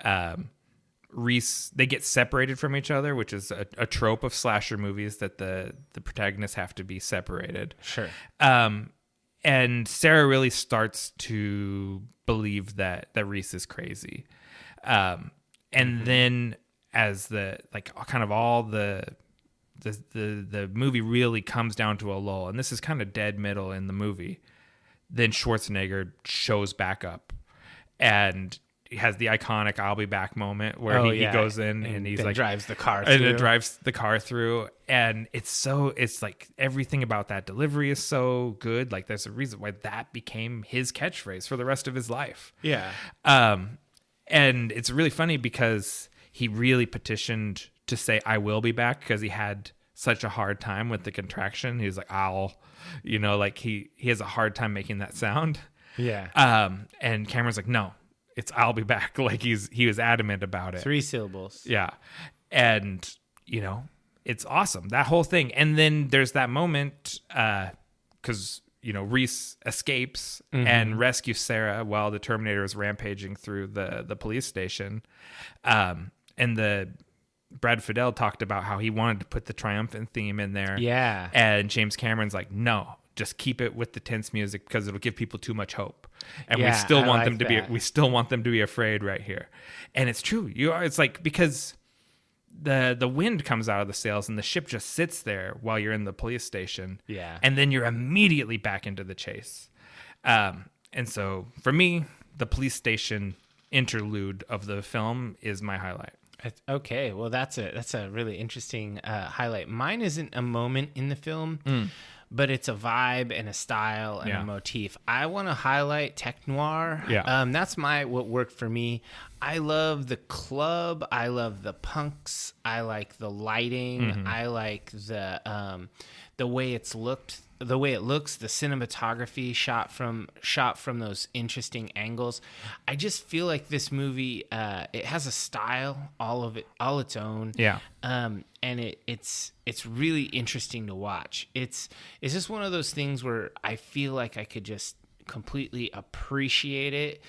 They get separated from each other, which is a trope of slasher movies that the protagonists have to be separated. Sure. And Sarah really starts to believe that Reese is crazy. And then as the movie really comes down to a lull, and this is kind of dead middle in the movie, then Schwarzenegger shows back up and he has the iconic "I'll be back" moment where he goes in and he's like drives the car through. And it drives the car through, and it's like everything about that delivery is so good. Like there's a reason why that became his catchphrase for the rest of his life. Yeah. And it's really funny because he really petitioned to say "I will be back" because he had such a hard time with the contraction. He was like, "I'll," like he has a hard time making that sound. Yeah. And Cameron's like, "No, it's I'll be back." Like he was adamant about it. 3 syllables. Yeah. And, it's awesome, that whole thing. And then there's that moment, because, Reese escapes and rescues Sarah while the Terminator is rampaging through the police station. And the Brad Fiedel talked about how he wanted to put the triumphant theme in there. Yeah. And James Cameron's like, no, just keep it with the tense music because it'll give people too much hope. And we still want them to be afraid right here. And it's true. It's like, because the wind comes out of the sails and the ship just sits there while you're in the police station. Yeah. And then you're immediately back into the chase. And so for me, the police station interlude of the film is my highlight. Okay, well that's a really interesting highlight. Mine isn't a moment in the film, but it's a vibe and a style and a motif. I want to highlight tech noir. Yeah. That's what worked for me. I love the club. I love the punks. I like the lighting. I like the way it's looked. The way it looks, the cinematography shot from those interesting angles. I just feel like this movie, it has a style, all its own. Yeah. And it's really interesting to watch. It's just one of those things where I feel like I could just completely appreciate it,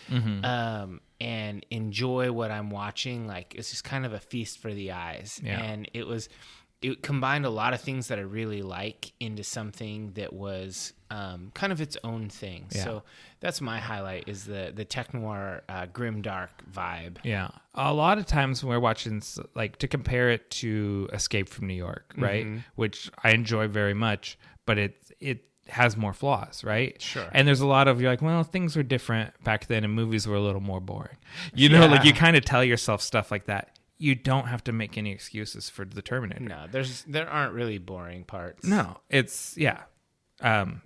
and enjoy what I'm watching. Like, it's just kind of a feast for the eyes. Yeah. And it combined a lot of things that I really like into something that was kind of its own thing. Yeah. So that's my highlight, is the tech noir, grim dark vibe. Yeah. A lot of times when we're watching, like, to compare it to Escape from New York, right? Which I enjoy very much, but it has more flaws, right? Sure. And there's a lot of, you're like, well, things were different back then and movies were a little more boring. Like, you kind of tell yourself stuff like that. You don't have to make any excuses for the Terminator. No, there aren't really boring parts. No, it's, yeah.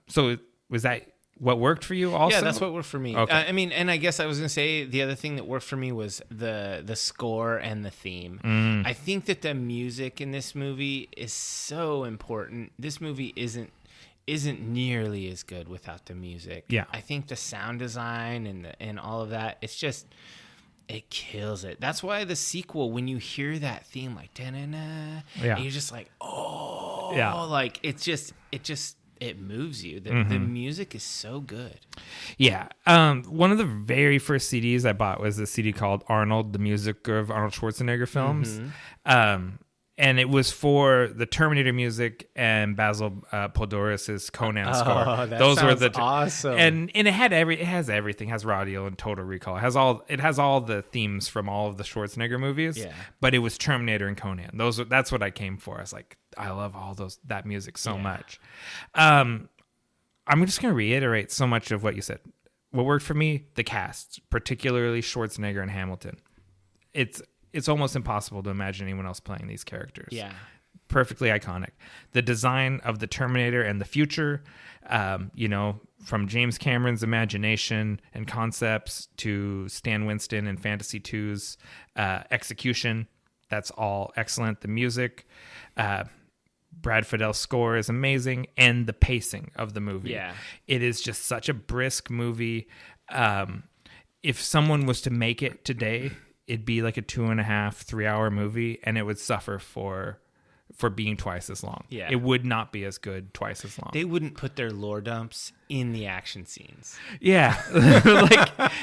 So was that what worked for you also? Yeah, that's what worked for me. Okay. I mean, and I guess I was going to say the other thing that worked for me was the score and the theme. I think that the music in this movie is so important. This movie isn't nearly as good without the music. Yeah. I think the sound design and all of that, it's just... it kills it. That's why the sequel, when you hear that theme, like da-na-na, and you're just like, oh, like it moves you. The music is so good. Yeah. One of the very first CDs I bought was a CD called Arnold, the music of Arnold Schwarzenegger films. And it was for the Terminator music and Basil Poledouris's Conan score. Those were the awesome. And it has everything. It has Radio and Total Recall. It has all the themes from all of the Schwarzenegger movies. Yeah. But it was Terminator and Conan. That's what I came for. I was like, I love that music so much. I'm just gonna reiterate so much of what you said. What worked for me, the cast, particularly Schwarzenegger and Hamilton. It's almost impossible to imagine anyone else playing these characters. Yeah. Perfectly iconic. The design of the Terminator and the future, from James Cameron's imagination and concepts to Stan Winston and Fantasy 2's execution, that's all excellent. The music, Brad Fiedel's score is amazing, and the pacing of the movie. Yeah. It is just such a brisk movie. If someone was to make it today, it'd be like a 2.5, 3 hour movie, and it would suffer for being twice as long. Yeah. It would not be as good twice as long. They wouldn't put their lore dumps in the action scenes. Yeah.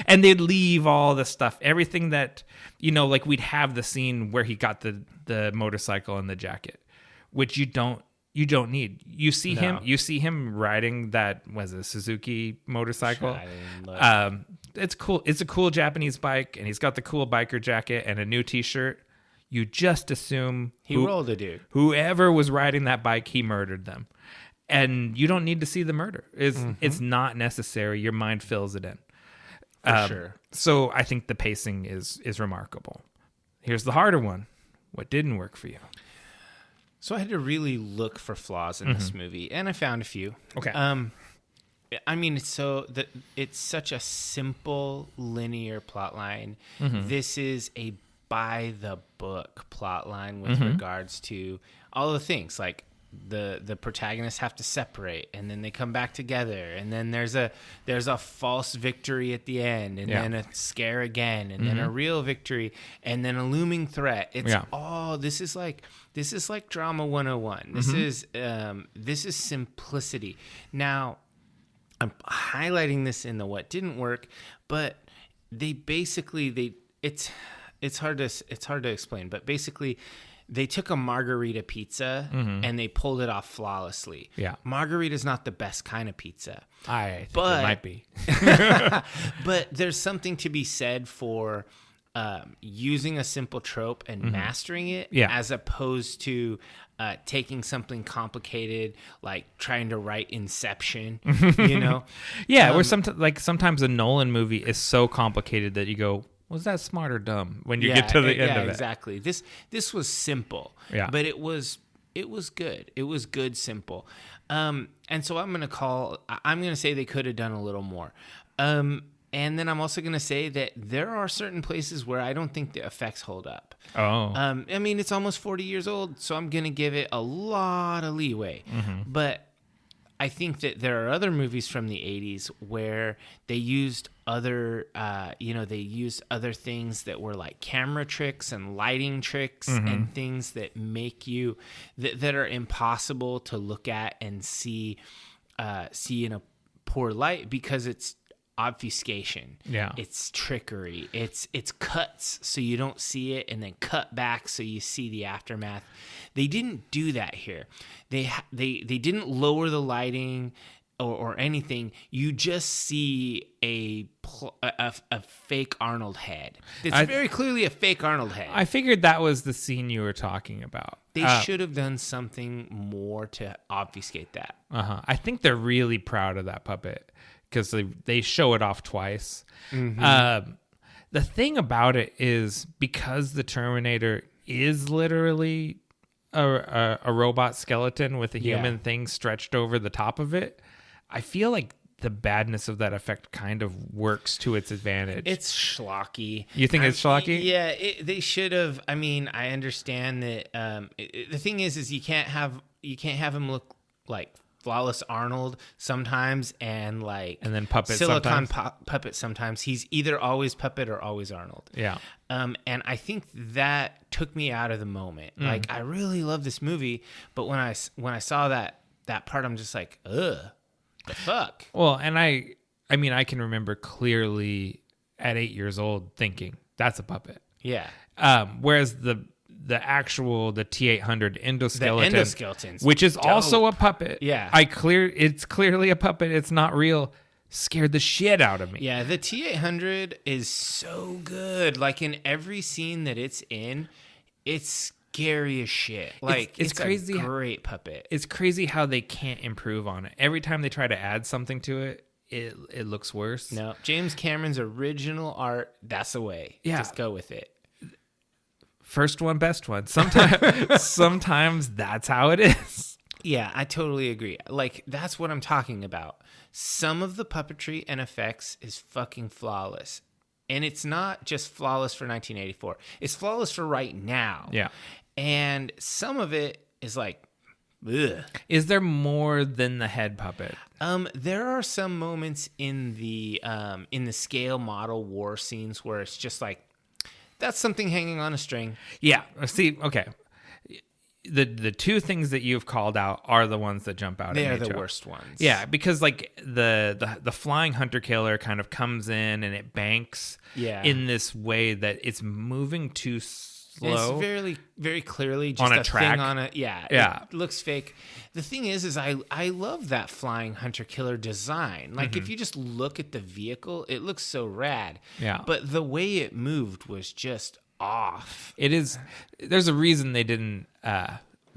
And they'd leave all the stuff, everything that, like we'd have the scene where he got the motorcycle and the jacket, which you don't need. You see him riding that, was it a Suzuki motorcycle? It's cool. It's a cool Japanese bike, and he's got the cool biker jacket and a new t-shirt. You just assume he rolled a dude. Whoever was riding that bike, he murdered them. And you don't need to see the murder. It's not necessary. Your mind fills it in. For sure. So I think the pacing is remarkable. Here's the harder one. What didn't work for you? So I had to really look for flaws in this movie, and I found a few. Okay. I mean, it's such a simple linear plot line. This is a by the book plot line with regards to all the things like the protagonists have to separate and then they come back together and then there's a false victory at the end and then a scare again and then a real victory and then a looming threat. It's all this is like drama 101. This is simplicity. Now I'm highlighting this in the what didn't work, but it's hard to explain, but basically they took a margarita pizza and they pulled it off flawlessly. Yeah. Margarita is not the best kind of pizza. It might be. But there's something to be said for using a simple trope and mastering it as opposed to taking something complicated, like trying to write Inception, you know? Where sometimes a Nolan movie is so complicated that you go, was that smart or dumb when you get to the end of it? Exactly. This was simple, but it was good. It was good, simple. And so I'm going to say they could have done a little more. And then I'm also going to say that there are certain places where I don't think the effects hold up. I mean, it's almost 40 years old, so I'm going to give it a lot of leeway. But I think that there are other movies from the 80s where they used other things that were like camera tricks and lighting tricks and things that make you that are impossible to look at and see in a poor light because it's obfuscation. It's trickery. It's cuts so you don't see it and then cut back so you see the aftermath. They didn't do that here. They didn't lower the lighting or anything. You just see a fake Arnold head. It's very clearly a fake Arnold head. I figured that was the scene you were talking about. They should have done something more to obfuscate that. I think they're really proud of that puppet because they show it off twice. The thing about it is because the Terminator is literally a robot skeleton with a human thing stretched over the top of it, I feel like the badness of that effect kind of works to its advantage. It's schlocky. You think it's schlocky? Yeah, they should have. I mean, I understand that. The thing is you can't have him look like flawless Arnold sometimes and then puppet silicon sometimes. Puppet sometimes. He's either always puppet or always Arnold. Yeah. And I think that took me out of the moment. Like I really love this movie, but when I saw that part, I'm just like, ugh, the fuck. Well, and I mean, I can remember clearly at 8 years old thinking that's a puppet. Yeah. Whereas the T-800 endoskeletons, which is also a puppet. Yeah. It's clearly a puppet. It's not real. Scared the shit out of me. Yeah, the T-800 is so good. Like in every scene that it's in, it's scary as shit. Like it's crazy. A great puppet. It's crazy how they can't improve on it. Every time they try to add something to it, it looks worse. No, James Cameron's original art, that's the way. Yeah. Just go with it. First one, best one. Sometimes that's how it is. Yeah, I totally agree. Like, that's what I'm talking about. Some of the puppetry and effects is fucking flawless. And it's not just flawless for 1984. It's flawless for right now. Yeah. And some of it is like, ugh. Is there more than the head puppet? There are some moments in the scale model war scenes where it's just like, that's something hanging on a string. Yeah. See, okay. The two things that you've called out are the ones that jump out. They are the worst ones. Yeah, because like the flying hunter killer kind of comes in and it banks in this way that it's moving too slow. And it's very, very clearly just on a track. Thing on a It looks fake. The thing is I love that flying hunter killer design. Like if you just look at the vehicle, it looks so rad. Yeah. But the way it moved was just off. It is. There's a reason they didn't.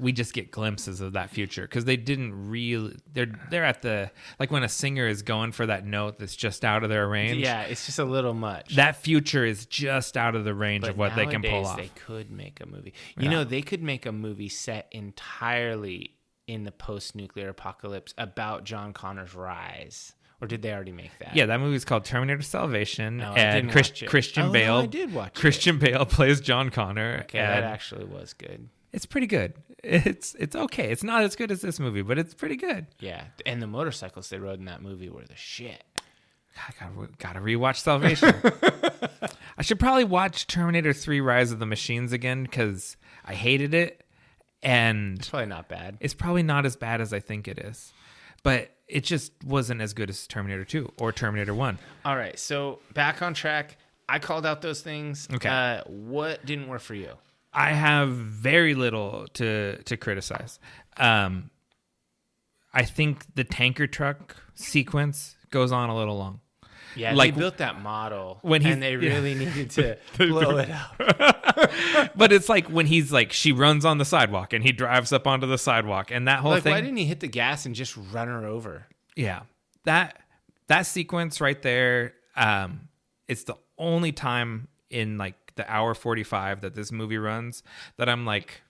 We just get glimpses of that future because they didn't really. They're at the like when a singer is going for that note that's just out of their range. Yeah, it's just a little much. That future is just out of the range of what they can pull off. They could make a movie. You know, they could make a movie set entirely in the post-nuclear apocalypse about John Connor's rise Or did they already make that? Yeah, that movie's called Terminator Salvation, No, I and didn't watch it. Christian Bale. No, I did watch Christian Bale plays John Connor. Okay, that actually was good. It's pretty good. It's okay. It's not as good as this movie, but it's pretty good. Yeah, and the motorcycles they rode in that movie were the shit. Gotta rewatch Salvation. I should probably watch Terminator 3 Rise of the Machines again because I hated it. And It's probably not bad. it's probably not as bad as I think it is. But it just wasn't as good as Terminator 2 or Terminator 1. All right, so back on track. I called out those things. Okay. What didn't work for you? I have very little to criticize. I think the tanker truck sequence goes on a little long. Yeah, Like, they built that model when and they really needed to blow it out. But it's like when he's like, she runs on the sidewalk and he drives up onto the sidewalk and that whole Like, thing. why didn't he hit the gas and just run her over? Yeah, that sequence right there. It's the only time in like the hour 45 that this movie runs that I'm like,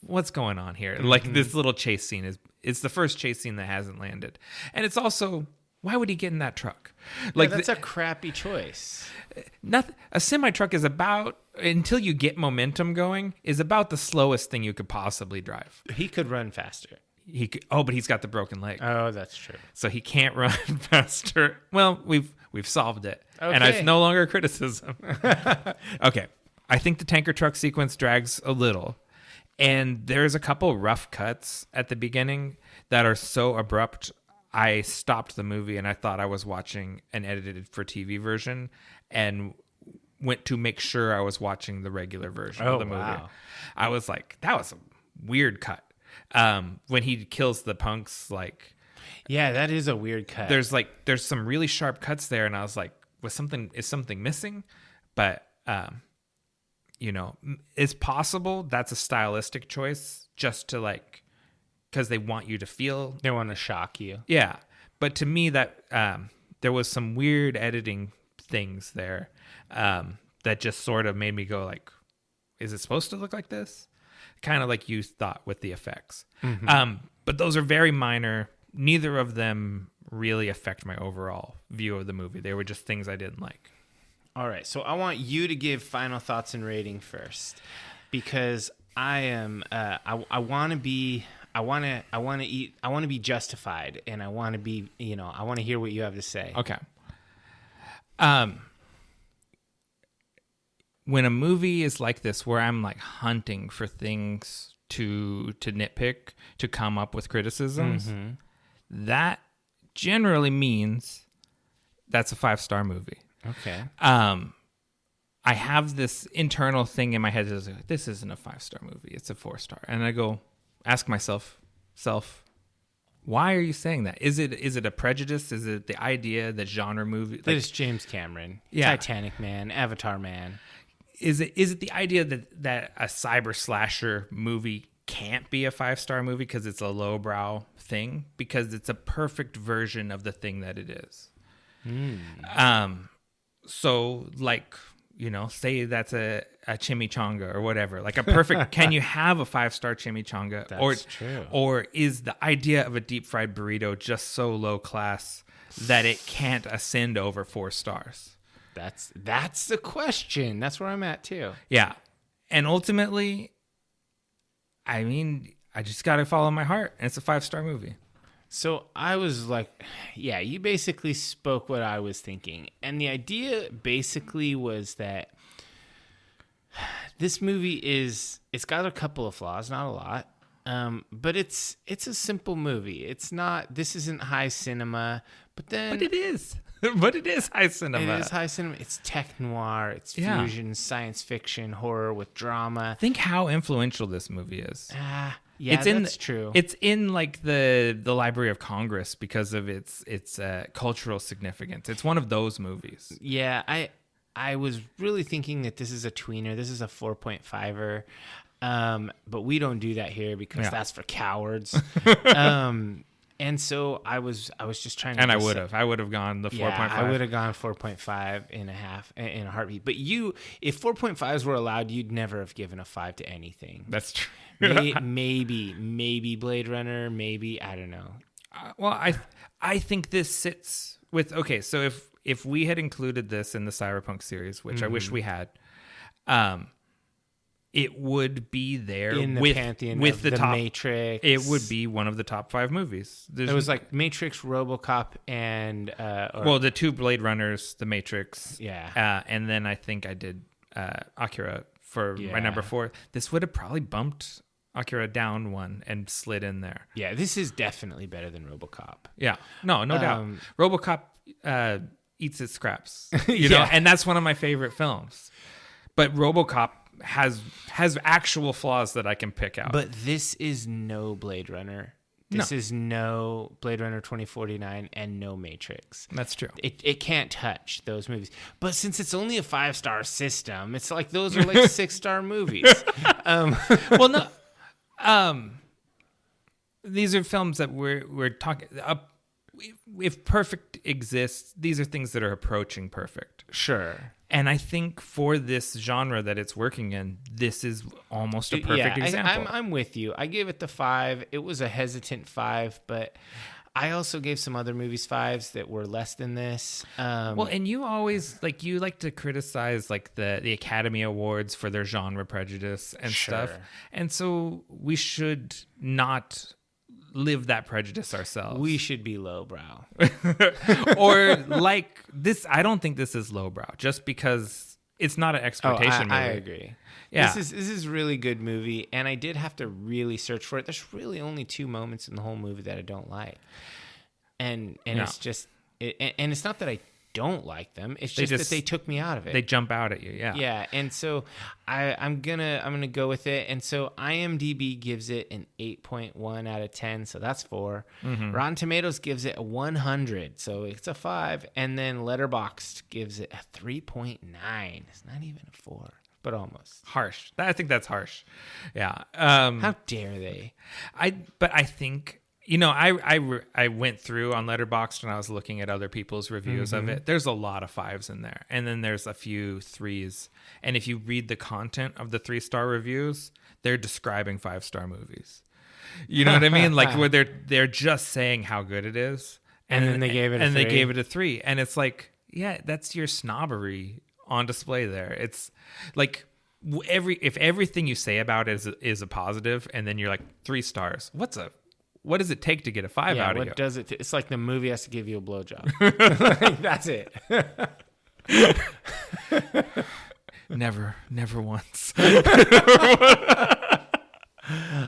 what's going on here? Like this little chase scene it's the first chase scene that hasn't landed, and it's also, why would he get in that truck? Like that's a crappy choice. nothing. A semi truck is about, until you get momentum going, is about the slowest thing you could possibly drive. He could run faster. He could, but he's got the broken leg. Oh, that's true. So he can't run faster. Well, we've solved it, and Okay. it's no longer a criticism. Okay, I think the tanker truck sequence drags a little, and there's a couple rough cuts at the beginning that are so abrupt. I stopped the movie and I thought I was watching an edited for TV version, and went to make sure I was watching the regular version of the movie. Wow. I was like, that was a weird cut. When he kills the punks, like, Yeah, that is a weird cut. there's some really sharp cuts there, and I was like, is something missing? But it's possible that's a stylistic choice, just to like, because they want you to feel. They want to shock you. Yeah, but to me that there was some weird editing things there that just sort of made me go like, is it supposed to look like this? Kind of like you thought with the effects. But those are very minor. Neither of them really affect my overall view of the movie. They were just things I didn't like. All right, so I want you to give final thoughts and rating first, because I am I want to be justified, and I want to be, I want to hear what you have to say. Okay. When a movie is like this, where I'm like hunting for things to nitpick, to come up with criticisms, that generally means that's a 5-star movie. Okay. I have this internal thing in my head that's like, this isn't a 5-star movie, it's a 4-star. And I go ask myself, why are you saying that? Is it a prejudice? Is it the idea that genre movie? That is James Cameron. Yeah. Titanic Man, Avatar Man. Is it the idea that a cyber slasher movie can't be a 5-star movie because it's a lowbrow thing? Because it's a perfect version of the thing that it is. So like, say that's a chimichanga or whatever, like a perfect, can you have a 5-star chimichanga? That's true. Or is the idea of a deep fried burrito just so low class that it can't ascend over 4 stars? That's the question. That's where I'm at too. Yeah. And ultimately, I mean, I just got to follow my heart, and it's a 5-star movie. So I was like, yeah, you basically spoke what I was thinking. And the idea basically was that this movie it's got a couple of flaws, not a lot. But it's a simple movie. This isn't high cinema, but it is. But it is high cinema. It is high cinema. It's tech noir. It's fusion, science fiction, horror with drama. Think how influential this movie is. Yeah, that's true. It's in like the Library of Congress because of its cultural significance. It's one of those movies. Yeah, I was really thinking that this is a tweener. This is a 4.5er. But we don't do that here because that's for cowards. And so I was just trying to. And I would have gone the 4.5. Yeah, I would have gone 4.5 and a half in a heartbeat. But if 4.5s were allowed, you'd never have given a 5 to anything. That's true. maybe Blade Runner. Maybe, I don't know. Well, I think this sits with, okay, so if we had included this in the Cyberpunk series, which I wish we had, it would be there in the pantheon with of the top Matrix. It would be one of the top 5 movies. It was like Matrix, RoboCop, and the 2 Blade Runners, The Matrix, yeah, and then I think I did Akira for my number 4. This would have probably bumped Akira down one and slid in there. Yeah, this is definitely better than RoboCop. Yeah, no doubt. RoboCop eats its scraps, you know, and that's one of my favorite films. But RoboCop has actual flaws that I can pick out. But this is no Blade Runner. This is no Blade Runner 2049 and no Matrix. That's true. It can't touch those movies. But since it's only a 5-star system, it's like those are like 6-star movies. Well, no. These are films that we're talking. If perfect exists, these are things that are approaching perfect. Sure. And I think for this genre that it's working in, this is almost a perfect example. I'm with you. I gave it the 5. It was a hesitant 5, but I also gave some other movies 5s that were less than this. Well, and you always you like to criticize like the Academy Awards for their genre prejudice and stuff. And so we should not live that prejudice ourselves. We should be lowbrow. Or like this, I don't think this is lowbrow just because it's not an exploitation movie. I agree. Yeah. This is really good movie, and I did have to really search for it. There's really only 2 moments in the whole movie that I don't like. And it's just and it's not that I don't like them. It's just that they took me out of it. They jump out at you, yeah. Yeah, and so I'm gonna go with it. And so IMDb gives it an 8.1 out of 10, so that's 4. Mm-hmm. Rotten Tomatoes gives it a 100, so it's a 5. And then Letterboxd gives it a 3.9. It's not even a 4, but almost. Harsh. I think that's harsh. Yeah. How dare they? But I think. You know, I went through on Letterboxd and I was looking at other people's reviews of it. There's a lot of 5s in there, and then there's a few 3s. And if you read the content of the 3-star reviews, they're describing 5-star movies. You know what I mean? Like where they're just saying how good it is, and then they gave it a 3. They gave it a 3, and it's like, yeah, that's your snobbery on display there. It's like. If everything you say about it is a positive, and then you're like 3 stars, what does it take to get a 5 out of you? What does it? It's like the movie has to give you a blowjob. Like, that's it. Never once.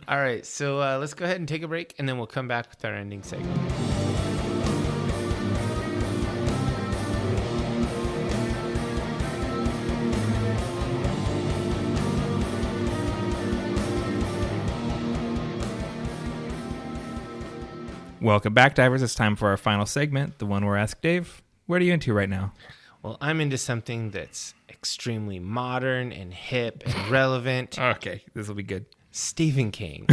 All right, so let's go ahead and take a break, and then we'll come back with our ending segment. Welcome back, divers. It's time for our final segment, the one where I ask Dave, what are you into right now? Well, I'm into something that's extremely modern and hip and relevant. Okay, this will be good. Stephen King.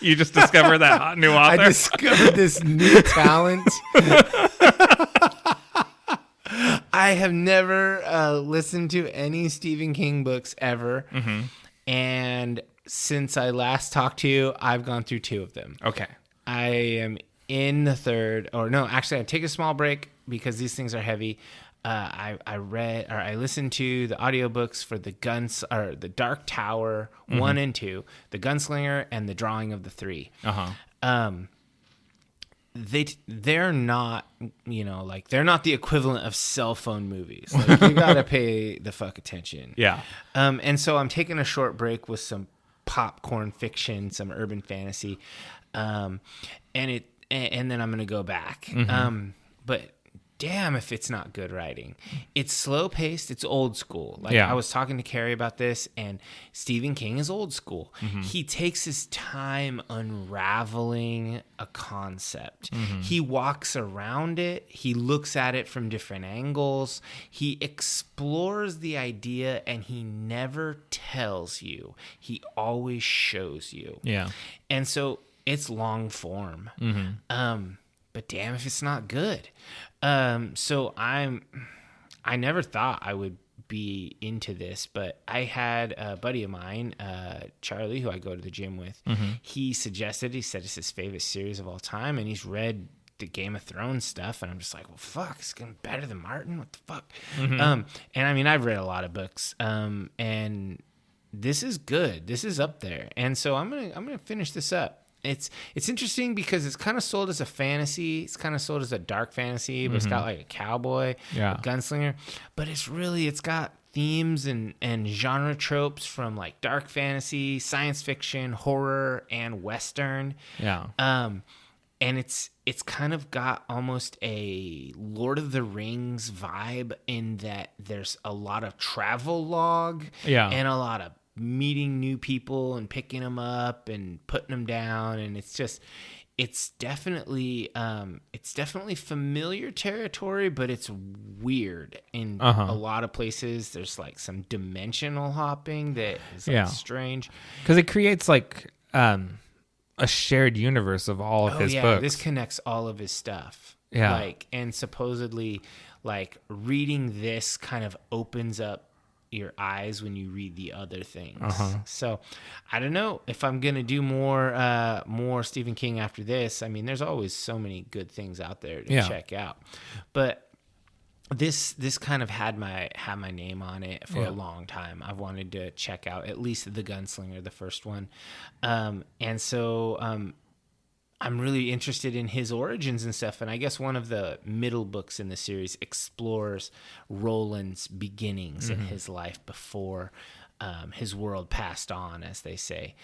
You just discovered that hot new author? I discovered this new talent. I have never listened to any Stephen King books ever. Mm-hmm. And since I last talked to you, I've gone through 2 of them. Okay. I am in the 3rd, or no, actually, I take a small break because these things are heavy. I listened to the audiobooks for the Dark Tower 1 and 2, the Gunslinger, and the Drawing of the Three. They're not, they're not the equivalent of cell phone movies. Like, you gotta pay the fuck attention. Yeah. And so I'm taking a short break with some popcorn fiction, some urban fantasy. And then I'm going to go back. Mm-hmm. But damn if it's not good writing. It's slow paced. It's old school. I was talking to Carrie about this, and Stephen King is old school. Mm-hmm. He takes his time unraveling a concept. Mm-hmm. He walks around it. He looks at it from different angles. He explores the idea, and he never tells you. He always shows you. Yeah. And so it's long form. Mm-hmm. But damn if it's not good. So I never thought I would be into this, but I had a buddy of mine, Charlie, who I go to the gym with. He said it's his favorite series of all time, and he's read the Game of Thrones stuff, and I'm just like, well, fuck, it's getting better than Martin. What the fuck? And I mean, I've read a lot of books, and this is good. This is up there, and so I'm gonna finish this up. It's interesting because it's kind of sold as a fantasy. It's kind of sold as a dark fantasy, but it's got like a cowboy, a gunslinger. But it's got themes and genre tropes from like dark fantasy, science fiction, horror, and Western. Yeah. And it's kind of got almost a Lord of the Rings vibe in that there's a lot of travel log and a lot of meeting new people and picking them up and putting them down, and it's definitely familiar territory, but it's weird in a lot of places. There's like some dimensional hopping that is like strange because it creates like a shared universe of all of his books. This connects all of his stuff. And supposedly like reading this kind of opens up your eyes when you read the other things. So I don't know if I'm gonna do more Stephen King after this. I mean, there's always so many good things out there to check out, but this kind of had my name on it for a long time. I've wanted to check out at least The Gunslinger, the first one, and so I'm really interested in his origins and stuff. And I guess one of the middle books in the series explores Roland's beginnings in his life before his world passed on, as they say.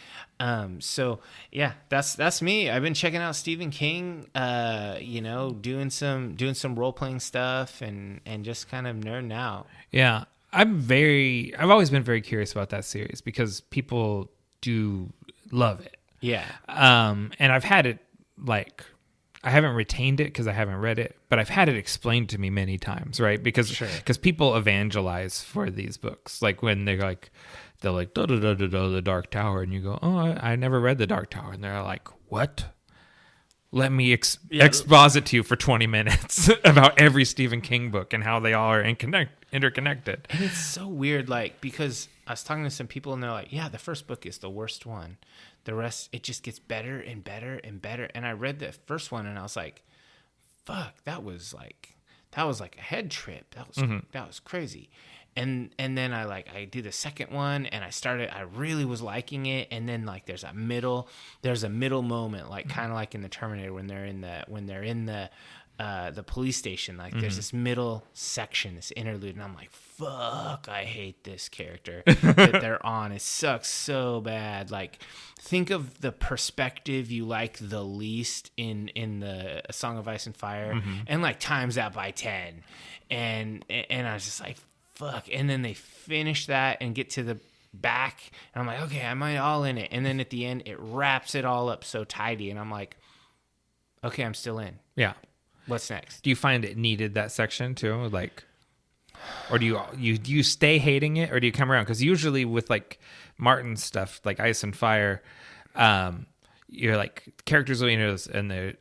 So yeah, that's me. I've been checking out Stephen King, doing some role playing stuff and just kind of nerding out. Yeah. I've always been very curious about that series because people do love it. Yeah. And I've had it like, I haven't retained it because I haven't read it, but I've had it explained to me many times, right? Because people evangelize for these books. Like when they're like the Dark Tower, and you go, oh, I never read the Dark Tower, and they're like, what? Let me exposit to you for 20 minutes about every Stephen King book and how they all are interconnected. And it's so weird, like, because I was talking to some people and they're like, yeah, the first book is the worst one. The rest, it just gets better and better and better. And I read the first one and I was like, fuck, that was like a head trip. That was crazy. And then I do the second one and I really was liking it. And then like there's a middle moment, like kind of like in the Terminator when they're in the police station, like there's this middle section, this interlude, and I'm like, fuck, I hate this character that they're on. It sucks so bad. Like, think of the perspective you like the least in the A Song of Ice and Fire, and like times that by 10. And I was just like, fuck. And then they finish that and get to the back, and I'm like, okay, am I all in it? And then at the end, it wraps it all up so tidy, and I'm like, okay, I'm still in. Yeah. What's next? Do you find it needed that section too? Like, or do you stay hating it, or do you come around? Because usually with like Martin's stuff, like Ice and Fire, you're like characters will and they're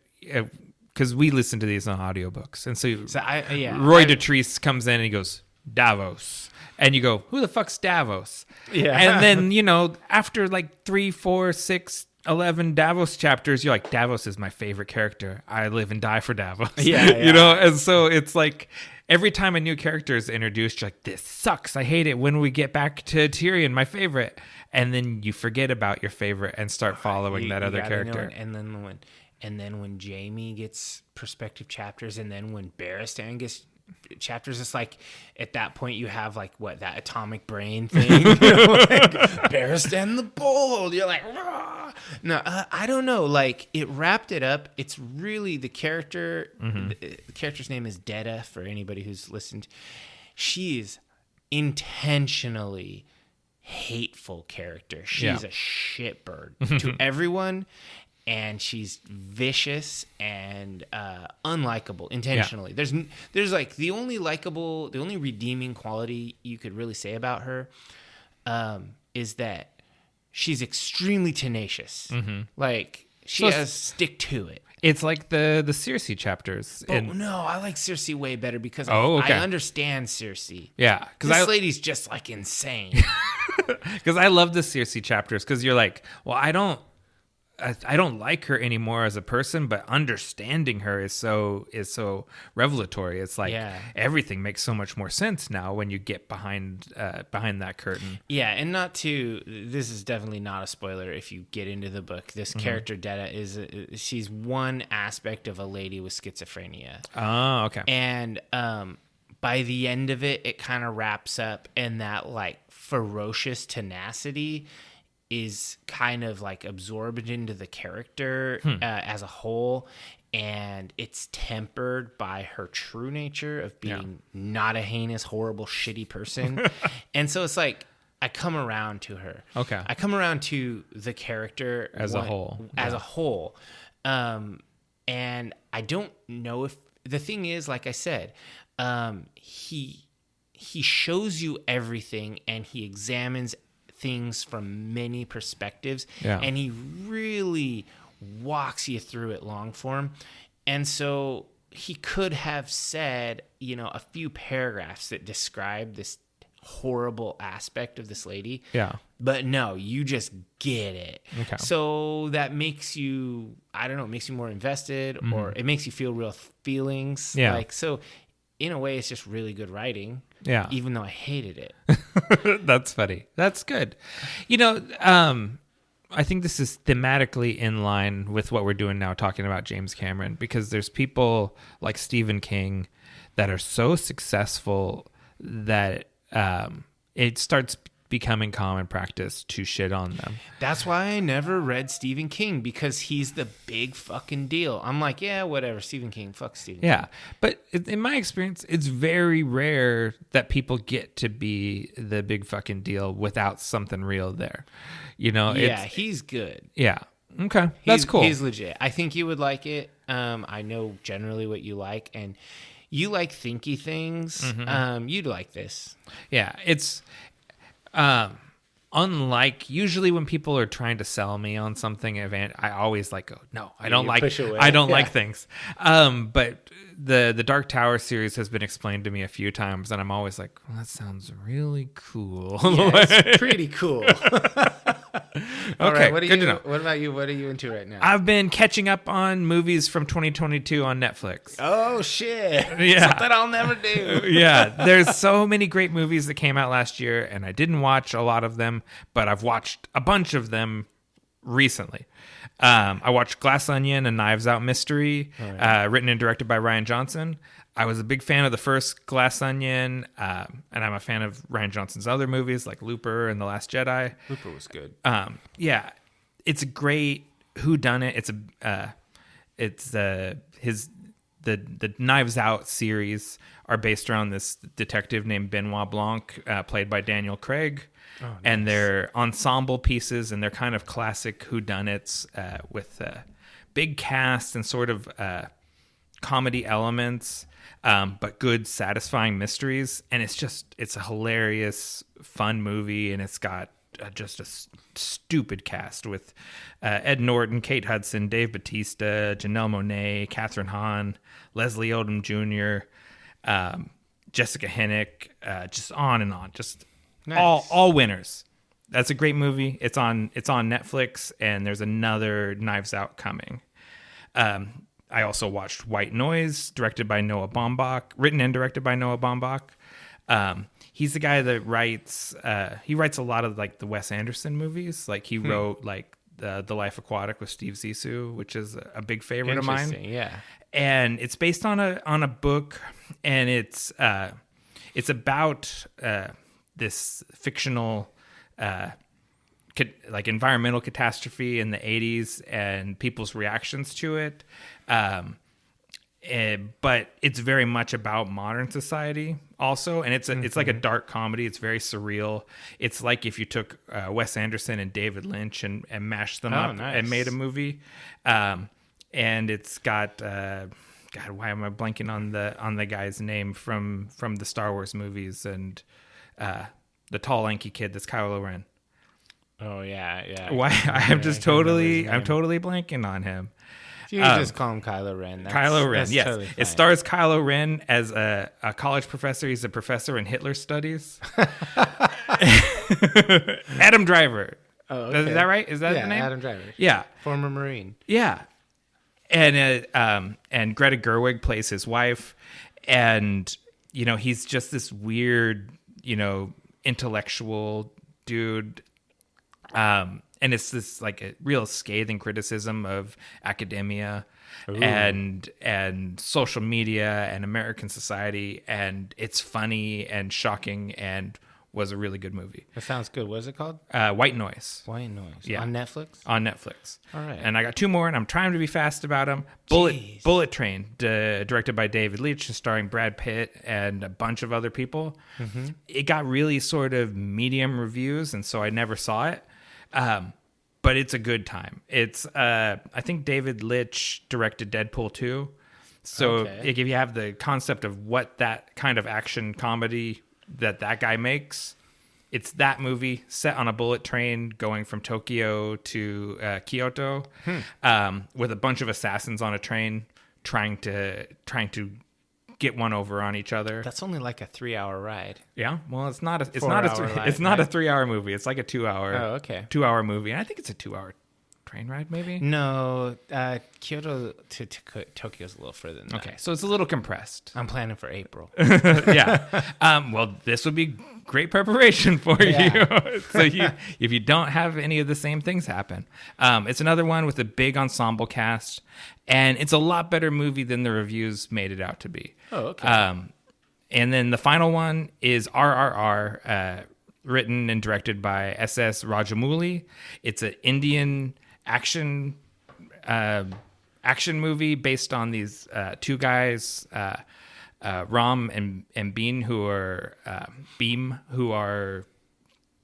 because we listen to these on audiobooks, and so Roy Dotrice comes in and he goes Davos, and you go, who the fuck's Davos? Yeah, and then after like 3, 4, 6, 11 Davos chapters, you're like, Davos is my favorite character. I live and die for Davos. And so it's like every time a new character is introduced, you're like, this sucks. I hate it. When we get back to Tyrion, my favorite, and then you forget about your favorite and start following that other character. And then when Jaime gets perspective chapters, and then when Barristan gets chapters, it's like at that point you have like that atomic brain thing, like Barristan the Bold. You're like, rah! No, I don't know. Like it wrapped it up. It's really the character. The character's name is Detta. For anybody who's listened, she is intentionally hateful character. She's a shitbird to everyone. And she's vicious and unlikable intentionally. Yeah. There's like the only redeeming quality you could really say about her is that she's extremely tenacious. Like She has stick to it. It's like the Circe chapters. No, I like Circe way better because okay. I understand Circe. Yeah. This lady's just like insane. Because I love the Circe chapters because you're like, well, I don't like her anymore as a person, but understanding her is so revelatory. It's like everything makes so much more sense now when you get behind that curtain. Yeah, and this is definitely not a spoiler if you get into the book. This character Detta she's one aspect of a lady with schizophrenia. Oh, okay. And by the end of it, it kind of wraps up, and that like ferocious tenacity is kind of like absorbed into the character as a whole, and it's tempered by her true nature of being not a heinous, horrible, shitty person. And so it's like I come around to her. Okay. I come around to the character as a whole. As a whole. And I don't know if the thing is, like I said, he shows you everything and he examines things from many perspectives, and he really walks you through it long form. And so he could have said, a few paragraphs that describe this horrible aspect of this lady. Yeah. But no, you just get it. Okay. So that makes you, I don't know, it makes you more invested, or it makes you feel real feelings. Yeah. Like, so in a way, it's just really good writing. Yeah. Even though I hated it. That's funny. That's good. I think this is thematically in line with what we're doing now, talking about James Cameron, because there's people like Stephen King that are so successful that it starts becoming common practice to shit on them. That's why I never read Stephen King, because he's the big fucking deal. I'm like, yeah, whatever, Stephen King, fuck Stephen King. Yeah, but in my experience, it's very rare that people get to be the big fucking deal without something real there. Yeah, he's good. Yeah. Okay, that's cool. He's legit. I think you would like it. I know generally what you like, and you like thinky things. You'd like this. Yeah, it's unlike usually when people are trying to sell me on something, I always go, no, I don't like things. But the Dark Tower series has been explained to me a few times, and I'm always like, well, that sounds really cool. Yeah, it's pretty cool. All okay, right, good to know. What about you? What are you into right now? I've been catching up on movies from 2022 on Netflix. Oh, shit. Yeah. Something I'll never do. Yeah, there's so many great movies that came out last year, and I didn't watch a lot of them, but I've watched a bunch of them recently. I watched Glass Onion, a Knives Out mystery, written and directed by Rian Johnson. I was a big fan of the first Glass Onion, and I'm a fan of Rian Johnson's other movies like Looper and The Last Jedi. Looper was good. Yeah, it's a great whodunit. The Knives Out series are based around this detective named Benoit Blanc, played by Daniel Craig. Oh, nice. And they're ensemble pieces, and they're kind of classic whodunits with big cast and sort of comedy elements, but good, satisfying mysteries. And it's a hilarious, fun movie, and it's got just a stupid cast with Ed Norton, Kate Hudson, Dave Bautista, Janelle Monáe, Catherine Hahn, Leslie Odom Jr., Jessica Hennick, just on and on. Just nice. all winners. That's a great movie. It's on Netflix, and there's another Knives Out coming. I also watched White Noise, directed by Noah Baumbach, written and directed by Noah Baumbach. He's the guy that writes. He writes a lot of the Wes Anderson movies. Like he wrote The Life Aquatic with Steve Zissou, which is a big favorite of mine. Yeah, and it's based on a book, and it's about this fictional environmental catastrophe in the 80s and people's reactions to it. But it's very much about modern society also, and it's like a dark comedy. It's very surreal. It's like if you took Wes Anderson and David Lynch and mashed them up and made a movie. And it's got God, why am I blanking on the guy's name from the Star Wars movies and the tall lanky kid that's Kylo Ren. Oh yeah. Why? I'm totally blanking on him. You can just call him Kylo Ren. Kylo Ren, that's yes. Totally it stars Kylo Ren as a college professor. He's a professor in Hitler studies. Adam Driver. Oh, okay. Is that right? Is that the name? Adam Driver. Yeah. Former Marine. Yeah. And Greta Gerwig plays his wife. And, he's just this weird, intellectual dude. And it's this like a real scathing criticism of academia and social media and American society. And it's funny and shocking and was a really good movie. That sounds good. What is it called? White Noise. White Noise. Yeah. On Netflix? On Netflix. All right. And I got two more, and I'm trying to be fast about them. Bullet Train, directed by David Leitch, starring Brad Pitt and a bunch of other people. Mm-hmm. It got really sort of medium reviews, and so I never saw it. But it's a good time. It's I think David Leitch directed Deadpool 2. So if you have the concept of what that kind of action comedy that guy makes, it's that movie set on a bullet train going from Tokyo to Kyoto, with a bunch of assassins on a train trying to get one over on each other. That's only like a 3-hour ride. Yeah, well, it's not a 3-hour movie. It's like a 2-hour movie, and I think it's a 2-hour train ride, maybe. No, Kyoto to Tokyo is a little further than that. Okay, so it's a little compressed. I'm planning for April. Yeah. Well, this would be great preparation for you. So if you don't have any of the same things happen, it's another one with a big ensemble cast, and it's a lot better movie than the reviews made it out to be. Oh, okay. And then the final one is RRR, written and directed by S.S. Rajamouli. It's an Indian action movie based on these two guys, Ram and Beam, who are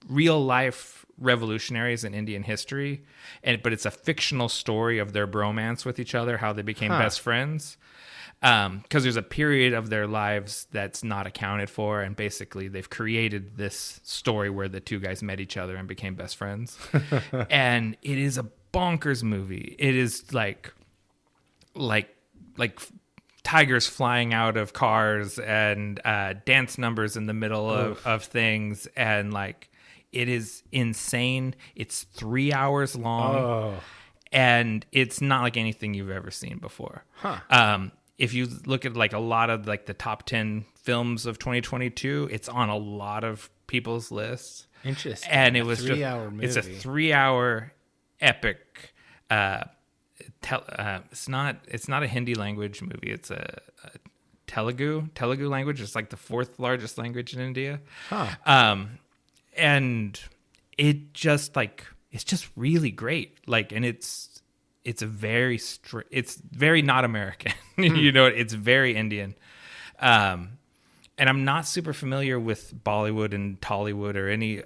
real life revolutionaries in Indian history, but it's a fictional story of their bromance with each other, how they became best friends. Because there's a period of their lives that's not accounted for, and basically they've created this story where the two guys met each other and became best friends. And it is a bonkers movie. It is like tigers flying out of cars and dance numbers in the middle of things, and like it is insane. It's 3 hours long, and it's not like anything you've ever seen before. If you look at like a lot of like the top 10 films of 2022, it's on a lot of people's lists. Interesting. And it was movie. It's a 3-hour epic. It's not a Hindi language movie. It's a Telugu language. It's like the 4th largest language in India. And it just it's just really great. Like, and it's very not American. It's very Indian. And I'm not super familiar with Bollywood and Tollywood or any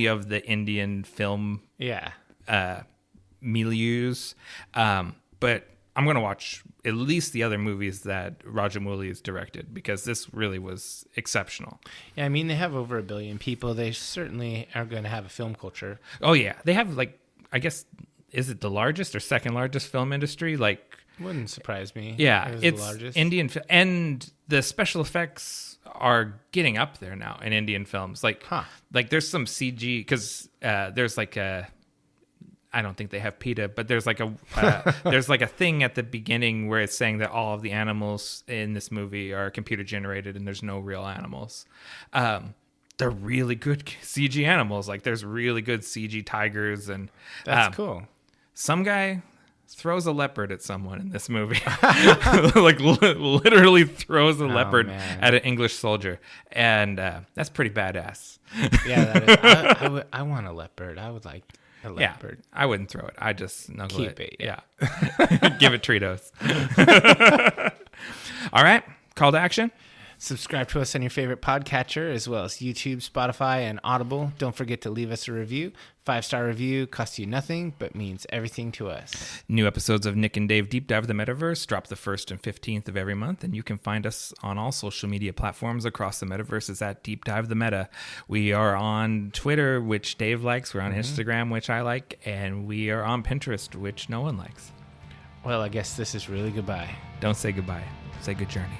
of the Indian film milieus. But I'm going to watch at least the other movies that Rajamouli has directed, because this really was exceptional. Yeah, I mean, they have over 1 billion people. They certainly are going to have a film culture. Oh, yeah. They have, like, I guess, is it the largest or second largest film industry? Like, wouldn't surprise me. Yeah, it's the largest. Indian, and the special effects are getting up there now in Indian films. Like there's some CG, because there's like a, I don't think they have PETA, but there's like a thing at the beginning where it's saying that all of the animals in this movie are computer generated and there's no real animals. They're really good CG animals. Like, there's really good CG tigers, and that's cool. Some guy throws a leopard at someone in this movie. Like, literally throws a leopard at an English soldier. And that's pretty badass. Yeah, that is. I want a leopard. I would like a leopard. Yeah, I wouldn't throw it. I just snuggle Keep it. Yeah. Give it Tritos. All right. Call to action. Subscribe to us on your favorite podcatcher, as well as YouTube, Spotify, and Audible. Don't forget to leave us a review. 5-star review costs you nothing, but means everything to us. New episodes of Nick and Dave Deep Dive the Metaverse drop the 1st and 15th of every month, and you can find us on all social media platforms across the metaverse is at Deep Dive the Meta. We are on Twitter, which Dave likes. We're on Instagram, which I like, and we are on Pinterest, which no one likes. Well, I guess this is really goodbye. Don't say goodbye. Say good journey.